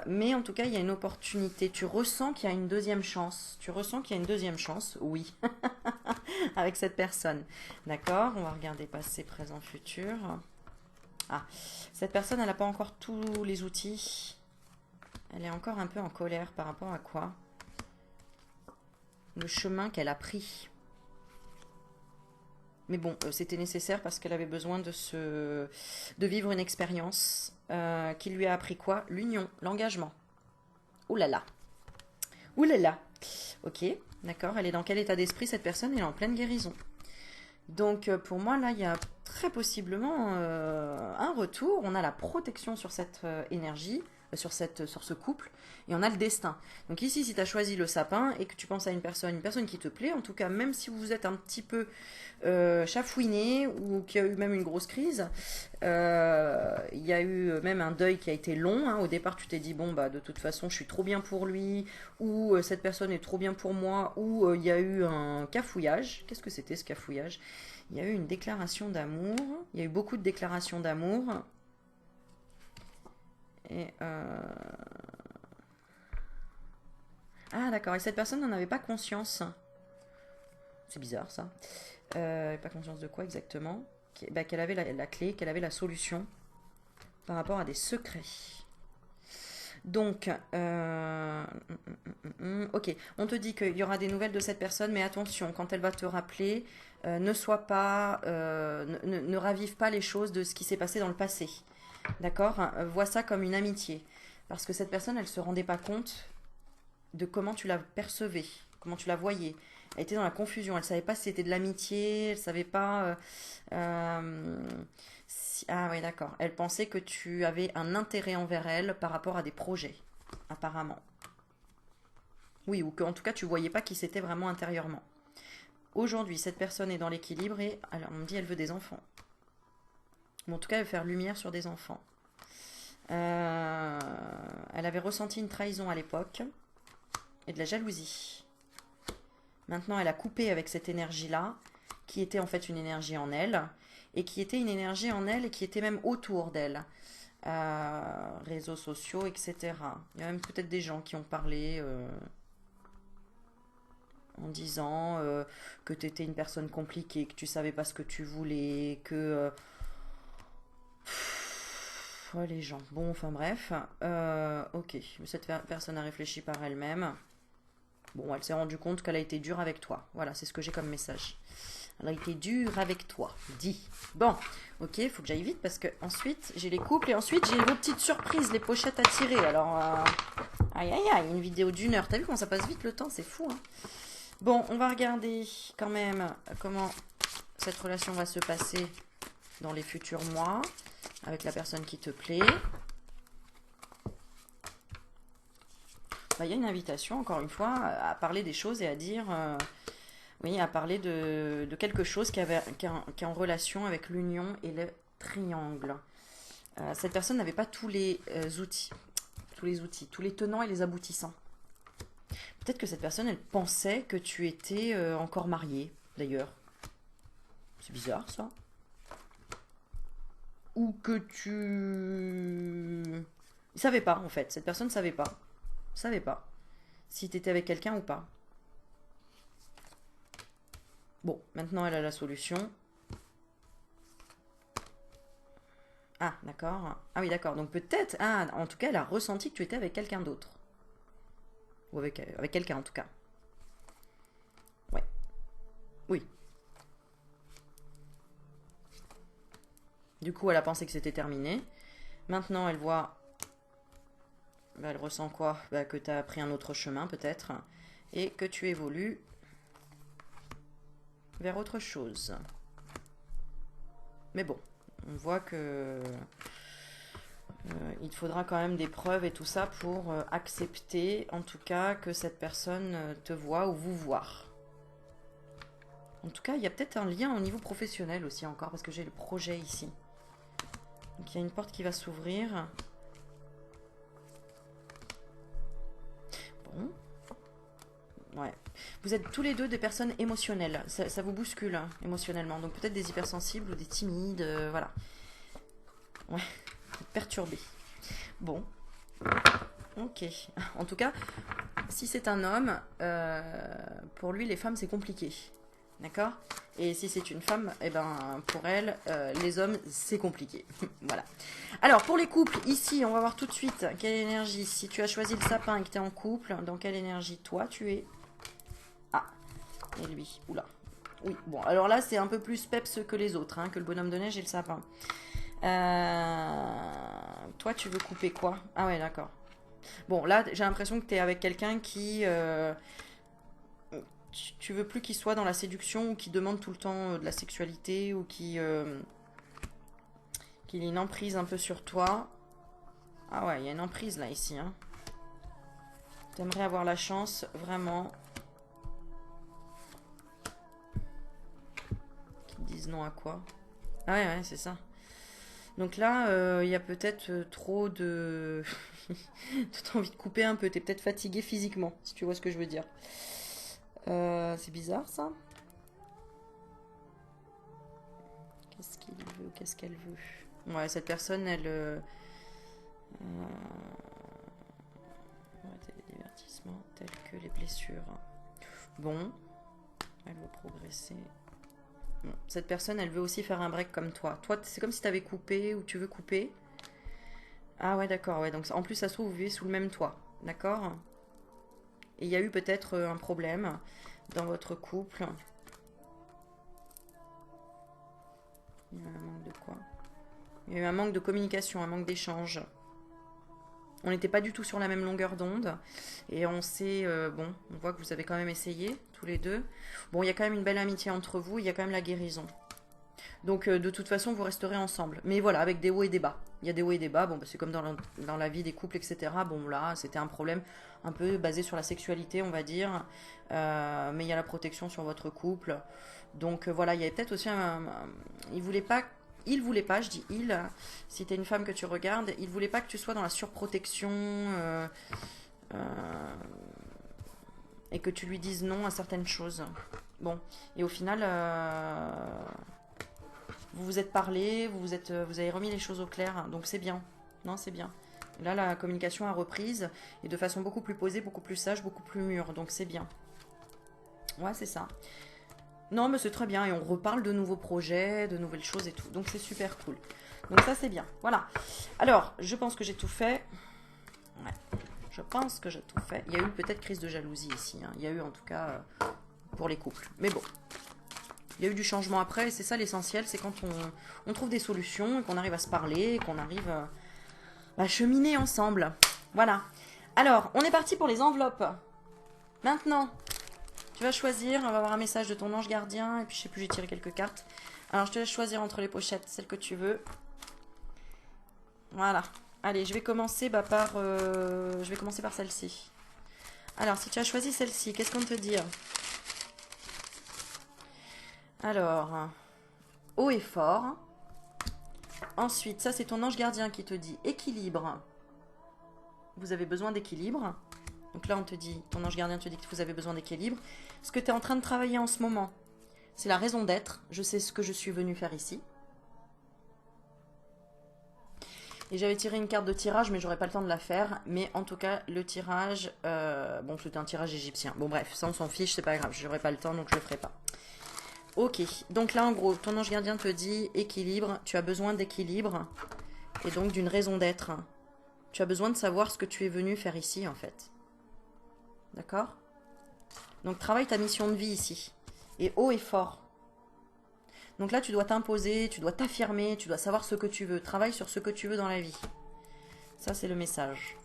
Mais en tout cas, il y a une opportunité. Tu ressens qu'il y a une deuxième chance. Tu ressens qu'il y a une deuxième chance, oui, avec cette personne. D'accord? On va regarder passé, présent, futur. Ah, cette personne, elle n'a pas encore tous les outils. Elle est encore un peu en colère par rapport à quoi? Le chemin qu'elle a pris. Mais bon, c'était nécessaire parce qu'elle avait besoin de vivre une expérience qui lui a appris quoi? L'union, l'engagement. Ouh là là. Ouh là là. Ok, d'accord. Elle est dans quel état d'esprit cette personne? Elle est en pleine guérison. Donc pour moi, là, il y a très possiblement un retour. On a la protection sur cette énergie, sur ce couple, et on a le destin. Donc ici, si tu as choisi le sapin et que tu penses à une personne qui te plaît, en tout cas, même si vous êtes un petit peu chafouiné ou qu'il y a eu même une grosse crise, il y a eu même un deuil qui a été long. Hein. Au départ, tu t'es dit, bon, bah, de toute façon, je suis trop bien pour lui, ou cette personne est trop bien pour moi, ou il y a eu un cafouillage. Qu'est-ce que c'était ce cafouillage? Il y a eu une déclaration d'amour. Il y a eu beaucoup de déclarations d'amour. Et ah d'accord, et cette personne n'en avait pas conscience. C'est bizarre ça. Pas conscience de quoi exactement? Bah, qu'elle avait la clé, qu'elle avait la solution par rapport à des secrets. Donc, ok, on te dit qu'il y aura des nouvelles de cette personne, mais attention, quand elle va te rappeler, ne sois pas, ne ravive pas les choses de ce qui s'est passé dans le passé. D'accord? Vois ça comme une amitié. Parce que cette personne, elle ne se rendait pas compte de comment tu la percevais, comment tu la voyais. Elle était dans la confusion, elle ne savait pas si c'était de l'amitié, elle ne savait pas... ah oui, d'accord. Elle pensait que tu avais un intérêt envers elle par rapport à des projets, apparemment. Oui, ou qu'en tout cas, tu voyais pas qui c'était vraiment intérieurement. Aujourd'hui, cette personne est dans l'équilibre et alors on me dit elle veut des enfants. Ou en tout cas, elle veut faire lumière sur des enfants. Elle avait ressenti une trahison à l'époque et de la jalousie. Maintenant, elle a coupé avec cette énergie-là, qui était en fait une énergie en elle, et qui était une énergie en elle et qui était même autour d'elle. Réseaux sociaux, etc. Il y a même peut-être des gens qui ont parlé en disant que tu étais une personne compliquée, que tu savais pas ce que tu voulais, que... ouais, les gens. Bon, enfin bref. Ok, cette personne a réfléchi par elle-même. Bon, elle s'est rendue compte qu'elle a été dure avec toi. Voilà, c'est ce que j'ai comme message. Elle a été dure avec toi. Dis. Bon, ok, il faut que j'aille vite parce que ensuite j'ai les couples et ensuite j'ai vos petites surprises, les pochettes à tirer. Alors, aïe aïe aïe, une vidéo d'1 heure. T'as vu comment ça passe vite le temps? C'est fou, hein. Bon, on va regarder quand même comment cette relation va se passer dans les futurs mois avec la personne qui te plaît. Il y a une invitation, encore une fois, à parler des choses et à dire, oui, à parler de quelque chose qui est en relation avec l'union et le triangle. Cette personne n'avait pas tous les outils, tous les tenants et les aboutissants. Peut-être que cette personne, elle pensait que tu étais encore marié, d'ailleurs. C'est bizarre, ça. Ou que tu... Il savait pas, en fait. Cette personne ne savait pas. Savais pas si tu étais avec quelqu'un ou pas. Bon, maintenant elle a la solution. Ah, d'accord. Ah oui, d'accord. Donc peut-être... Ah, en tout cas, elle a ressenti que tu étais avec quelqu'un d'autre. Ou avec quelqu'un, en tout cas. Ouais. Oui. Du coup, elle a pensé que c'était terminé. Maintenant, elle voit... Bah, elle ressent quoi? Bah, que tu as pris un autre chemin, peut-être. Et que tu évolues vers autre chose. Mais bon, on voit que... il te faudra quand même des preuves et tout ça pour accepter, en tout cas, que cette personne te voit ou vous voir. En tout cas, il y a peut-être un lien au niveau professionnel aussi encore, parce que j'ai le projet ici. Donc il y a une porte qui va s'ouvrir. Bon. Ouais. Vous êtes tous les deux des personnes émotionnelles. Ça vous bouscule hein, émotionnellement. Donc peut-être des hypersensibles ou des timides. Voilà. Ouais. Perturbés. Bon. Ok. En tout cas, si c'est un homme, pour lui, les femmes, c'est compliqué. D'accord? Et si c'est une femme, eh ben, pour elle, les hommes, c'est compliqué. Voilà. Alors, pour les couples, ici, on va voir tout de suite quelle énergie. Si tu as choisi le sapin et que tu es en couple, dans quelle énergie toi tu es? Ah, et lui. Oula. Oui, bon, alors là, c'est un peu plus peps que les autres, hein, que le bonhomme de neige et le sapin. Toi, tu veux couper quoi? Ah ouais, d'accord. Bon, là, j'ai l'impression que tu es avec quelqu'un qui... tu veux plus qu'il soit dans la séduction ou qui demande tout le temps de la sexualité ou qu'il ait une emprise un peu sur toi. Ah ouais, il y a une emprise là, ici. Hein. T'aimerais avoir la chance, vraiment. Qu'ils disent non à quoi? Ah ouais, ouais, c'est ça. Donc là, il y a peut-être trop de... T'as envie de couper un peu, t'es peut-être fatigué physiquement, si tu vois ce que je veux dire. C'est bizarre ça. Qu'est-ce qu'il veut? Qu'est-ce qu'elle veut? Ouais, cette personne, elle Arrêter les divertissements tels que les blessures. Bon, elle veut progresser. Bon, cette personne, elle veut aussi faire un break comme toi. Toi, c'est comme si tu avais coupé ou tu veux couper. Ah ouais, d'accord. Ouais. Donc, en plus, ça se trouve, vous vivez sous le même toit. D'accord? Et il y a eu peut-être un problème dans votre couple. Il y a eu un manque de quoi? Il y a eu un manque de communication, un manque d'échange. On n'était pas du tout sur la même longueur d'onde. Et on s'est... bon, on voit que vous avez quand même essayé, tous les deux. Bon, il y a quand même une belle amitié entre vous. Il y a quand même la guérison. Donc, de toute façon, vous resterez ensemble. Mais voilà, avec des hauts et des bas. Il y a des hauts et des bas. Bon, bah, c'est comme dans la vie des couples, etc. Bon, là, c'était un problème un peu basé sur la sexualité, on va dire. Mais il y a la protection sur votre couple. Donc, voilà, il y avait peut-être aussi il voulait pas... Il voulait pas, je dis il, si t'es une femme que tu regardes, il voulait pas que tu sois dans la surprotection et que tu lui dises non à certaines choses. Bon, et au final, vous vous êtes parlé, vous avez remis les choses au clair, donc c'est bien. Non, c'est bien. Là, la communication a reprise et de façon beaucoup plus posée, beaucoup plus sage, beaucoup plus mûre, donc c'est bien. Ouais, c'est ça. Non, mais c'est très bien. Et on reparle de nouveaux projets, de nouvelles choses et tout. Donc, c'est super cool. Donc, ça, c'est bien. Voilà. Alors, je pense que j'ai tout fait. Ouais. Je pense que j'ai tout fait. Il y a eu peut-être crise de jalousie ici. Hein. Il y a eu, en tout cas, pour les couples. Mais bon. Il y a eu du changement après. Et c'est ça l'essentiel. C'est quand on trouve des solutions, qu'on arrive à se parler, qu'on arrive à cheminer ensemble. Voilà. Alors, on est parti pour les enveloppes. Maintenant... Tu vas choisir, on va avoir un message de ton ange gardien, et puis je sais plus, j'ai tiré quelques cartes. Alors je te laisse choisir entre les pochettes, celle que tu veux. Voilà. Allez, je vais commencer par celle-ci. Alors, si tu as choisi celle-ci, qu'est-ce qu'on te dit? Alors, haut et fort. Ensuite, ça c'est ton ange gardien qui te dit équilibre. Vous avez besoin d'équilibre. Donc là, on te dit, ton ange gardien te dit que vous avez besoin d'équilibre. Ce que tu es en train de travailler en ce moment, c'est la raison d'être. Je sais ce que je suis venu faire ici. Et j'avais tiré une carte de tirage, mais j'aurais pas le temps de la faire. Mais en tout cas, le tirage... bon, c'était un tirage égyptien. Bon, bref, ça, on s'en fiche, c'est pas grave. J'aurais pas le temps, donc je le ferai pas. Ok, donc là, en gros, ton ange gardien te dit équilibre. Tu as besoin d'équilibre. Et donc d'une raison d'être. Tu as besoin de savoir ce que tu es venu faire ici, en fait. D'accord? Donc travaille ta mission de vie ici. Et haut et fort. Donc là, tu dois t'imposer, tu dois t'affirmer, tu dois savoir ce que tu veux. Travaille sur ce que tu veux dans la vie. Ça, c'est le message.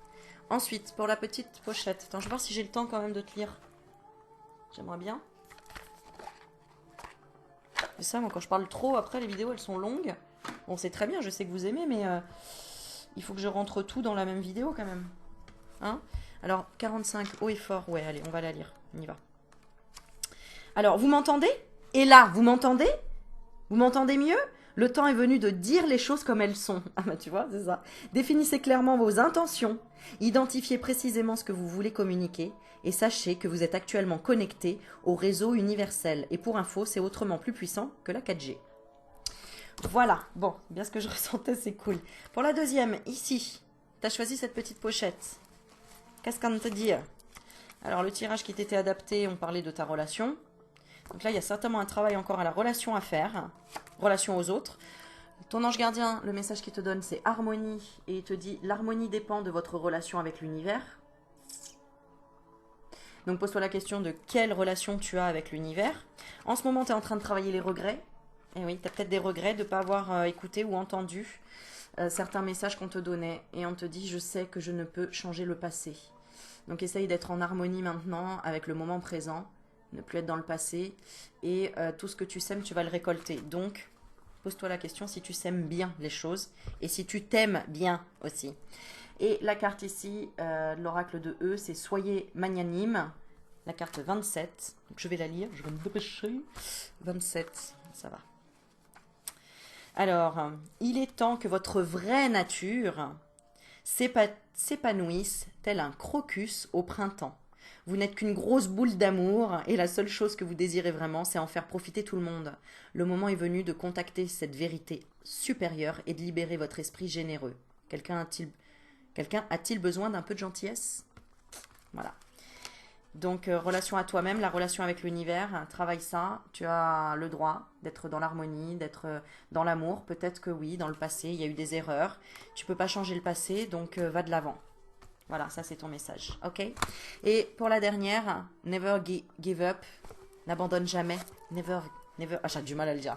Ensuite, pour la petite pochette. Attends, je vais voir si j'ai le temps quand même de te lire. J'aimerais bien. C'est ça, moi, quand je parle trop, après, les vidéos, elles sont longues. Bon, c'est très bien, je sais que vous aimez, mais il faut que je rentre tout dans la même vidéo quand même. Hein? Alors, 45, haut et fort. Ouais, allez, on va la lire. On y va. Alors, vous m'entendez? Et là, vous m'entendez? Vous m'entendez mieux? Le temps est venu de dire les choses comme elles sont. Ah bah tu vois, c'est ça. Définissez clairement vos intentions, identifiez précisément ce que vous voulez communiquer et sachez que vous êtes actuellement connecté au réseau universel. Et pour info, c'est autrement plus puissant que la 4G. Voilà, bon, bien ce que je ressentais, c'est cool. Pour la deuxième, ici, tu as choisi cette petite pochette. Qu'est-ce qu'on te dit? Alors, le tirage qui t'était adapté, on parlait de ta relation. Donc là, il y a certainement un travail encore à la relation à faire, relation aux autres. Ton ange gardien, le message qu'il te donne, c'est harmonie. Et il te dit, l'harmonie dépend de votre relation avec l'univers. Donc pose-toi la question de quelle relation tu as avec l'univers. En ce moment, tu es en train de travailler les regrets. Et oui, tu as peut-être des regrets de ne pas avoir écouté ou entendu certains messages qu'on te donnait. Et on te dit, je sais que je ne peux changer le passé. Donc essaye d'être en harmonie maintenant avec le moment présent. Ne plus être dans le passé. Et tout ce que tu sèmes, tu vas le récolter. Donc, pose-toi la question si tu sèmes bien les choses. Et si tu t'aimes bien aussi. Et la carte ici, l'oracle de E, c'est Soyez magnanime. La carte 27. Donc je vais la lire, je vais me dépêcher. 27, ça va. Alors, il est temps que votre vraie nature s'épanouisse tel un crocus au printemps. Vous n'êtes qu'une grosse boule d'amour et la seule chose que vous désirez vraiment, c'est en faire profiter tout le monde. Le moment est venu de contacter cette vérité supérieure et de libérer votre esprit généreux. Quelqu'un a-t-il Quelqu'un a-t-il besoin d'un peu de gentillesse? Voilà. Donc, relation à toi-même, la relation avec l'univers, travaille ça. Tu as le droit d'être dans l'harmonie, d'être dans l'amour. Peut-être que oui, dans le passé, il y a eu des erreurs. Tu peux pas changer le passé, donc va de l'avant. Voilà, ça c'est ton message. Ok? Et pour la dernière, never give up. N'abandonne jamais. Never, never. Ah, j'ai du mal à le dire.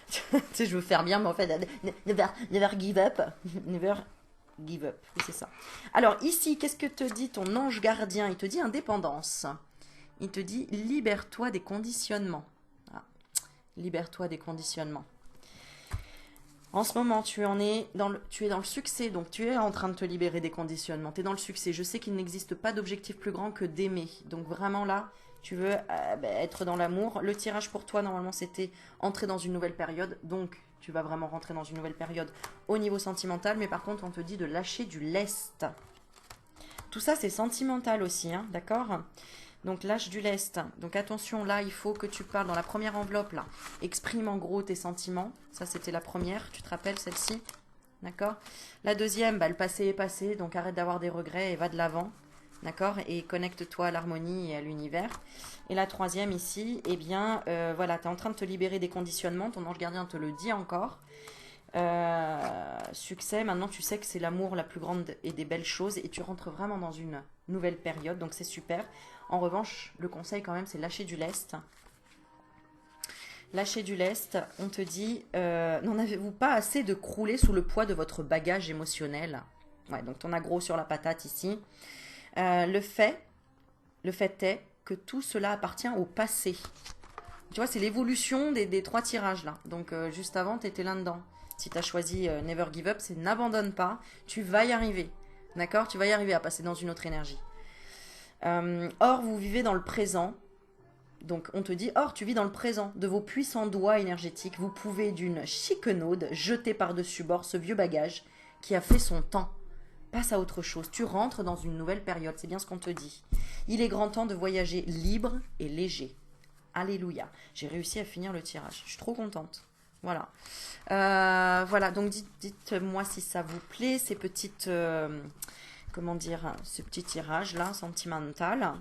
Tu sais, je veux faire bien, mais en fait, never give up. Never give up. Oui, c'est ça. Alors, ici, qu'est-ce que te dit ton ange gardien? Il te dit indépendance. Il te dit libère-toi des conditionnements. Ah, libère-toi des conditionnements. En ce moment, tu es dans le succès, donc tu es en train de te libérer des conditionnements. Tu es dans le succès. Je sais qu'il n'existe pas d'objectif plus grand que d'aimer. Donc vraiment là, tu veux être dans l'amour. Le tirage pour toi, normalement, c'était entrer dans une nouvelle période. Donc, tu vas vraiment rentrer dans une nouvelle période au niveau sentimental. Mais par contre, on te dit de lâcher du lest. Tout ça, c'est sentimental aussi, hein, d'accord? Donc lâche du lest. Donc attention, là, il faut que tu parles dans la première enveloppe, là. Exprime en gros tes sentiments. Ça, c'était la première. Tu te rappelles celle-ci? D'accord? La deuxième, le passé est passé. Donc arrête d'avoir des regrets et va de l'avant. D'accord? Et connecte-toi à l'harmonie et à l'univers. Et la troisième ici, eh bien, voilà, tu es en train de te libérer des conditionnements. Ton ange gardien te le dit encore. Succès, maintenant tu sais que c'est l'amour la plus grande et des belles choses. Et tu rentres vraiment dans une nouvelle période. Donc c'est super. En revanche, le conseil quand même, c'est lâcher du lest. Lâcher du lest, on te dit, n'en avez-vous pas assez de crouler sous le poids de votre bagage émotionnel? Ouais, donc ton aggro sur la patate ici. Le fait est que tout cela appartient au passé. Tu vois, c'est l'évolution des trois tirages là. Donc juste avant, tu étais là-dedans. Si tu as choisi Never Give Up, c'est n'abandonne pas, tu vas y arriver. D'accord? Tu vas y arriver à passer dans une autre énergie. Or, vous vivez dans le présent. Donc, on te dit, or, tu vis dans le présent. De vos puissants doigts énergétiques, vous pouvez d'une chiquenaude jeter par-dessus bord ce vieux bagage qui a fait son temps. Passe à autre chose. Tu rentres dans une nouvelle période. C'est bien ce qu'on te dit. Il est grand temps de voyager libre et léger. Alléluia. J'ai réussi à finir le tirage. Je suis trop contente. Voilà. Voilà. Donc, dites-moi si ça vous plaît, ces petites... comment dire, ce petit tirage là, sentimental.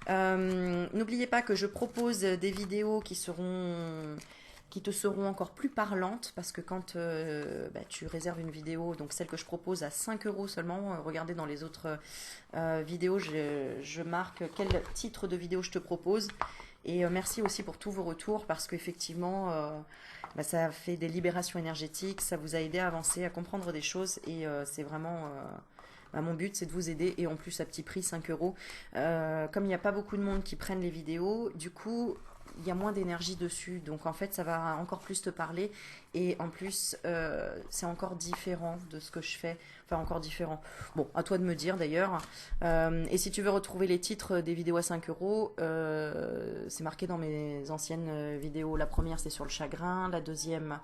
N'oubliez pas que je propose des vidéos qui te seront encore plus parlantes parce que quand tu réserves une vidéo, donc celle que je propose à 5 € seulement, regardez dans les autres vidéos, je marque quel titre de vidéo je te propose. Et merci aussi pour tous vos retours parce qu'effectivement, ça fait des libérations énergétiques, ça vous a aidé à avancer, à comprendre des choses et c'est vraiment... mon but, c'est de vous aider et en plus à petit prix, 5 €. Comme il n'y a pas beaucoup de monde qui prennent les vidéos, du coup, il y a moins d'énergie dessus. Donc en fait, ça va encore plus te parler. Et en plus, c'est encore différent de ce que je fais. Enfin, encore différent. Bon, à toi de me dire d'ailleurs. Et si tu veux retrouver les titres des vidéos à 5 €, c'est marqué dans mes anciennes vidéos. La première, c'est sur le chagrin. La deuxième,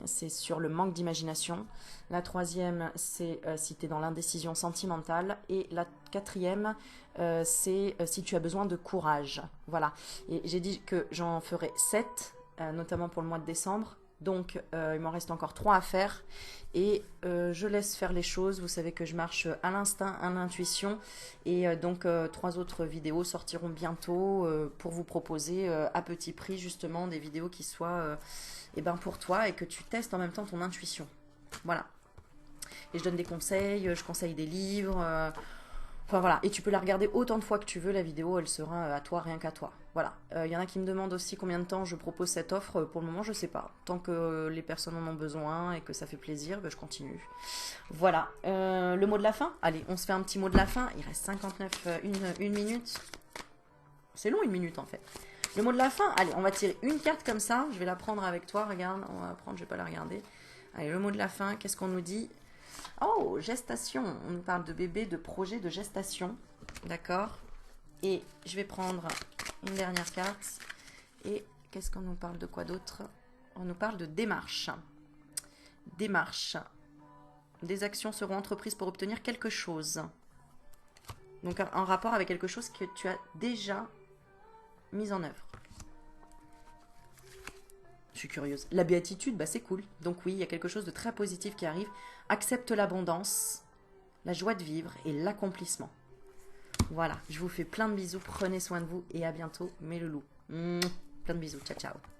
c'est sur le manque d'imagination. La troisième, c'est si tu es dans l'indécision sentimentale. Et la quatrième, c'est si tu as besoin de courage. Voilà. Et j'ai dit que j'en ferai 7, notamment pour le mois de décembre. Donc, il m'en reste encore 3 à faire. Et je laisse faire les choses. Vous savez que je marche à l'instinct, à l'intuition. Et donc, 3 autres vidéos sortiront bientôt pour vous proposer à petit prix, justement, des vidéos qui soient pour toi et que tu testes en même temps ton intuition. Voilà. Et je donne des conseils, je conseille des livres. Enfin voilà, et tu peux la regarder autant de fois que tu veux, la vidéo, elle sera à toi, rien qu'à toi. Voilà. Il y en a qui me demandent aussi combien de temps je propose cette offre. Pour le moment, je sais pas. Tant que les personnes en ont besoin et que ça fait plaisir, je continue. Voilà. Le mot de la fin. Allez, on se fait un petit mot de la fin. Il reste 59, une minute. C'est long, une minute en fait. Le mot de la fin. Allez, on va tirer une carte comme ça. Je vais la prendre avec toi. Regarde, on va la prendre, je vais pas la regarder. Allez, le mot de la fin. Qu'est-ce qu'on nous dit ? Oh, gestation. On nous parle de bébé, de projet de gestation. D'accord. Et je vais prendre une dernière carte. Et qu'est-ce qu'on nous parle de quoi d'autre? On nous parle de démarche. Démarche. Des actions seront entreprises pour obtenir quelque chose. Donc en rapport avec quelque chose que tu as déjà mis en œuvre. Je suis curieuse. La béatitude, c'est cool. Donc oui, il y a quelque chose de très positif qui arrive. Accepte l'abondance. la joie de vivre et l'accomplissement. Voilà, je vous fais plein de bisous, prenez soin de vous et à bientôt mes loulous. Plein de bisous, ciao ciao.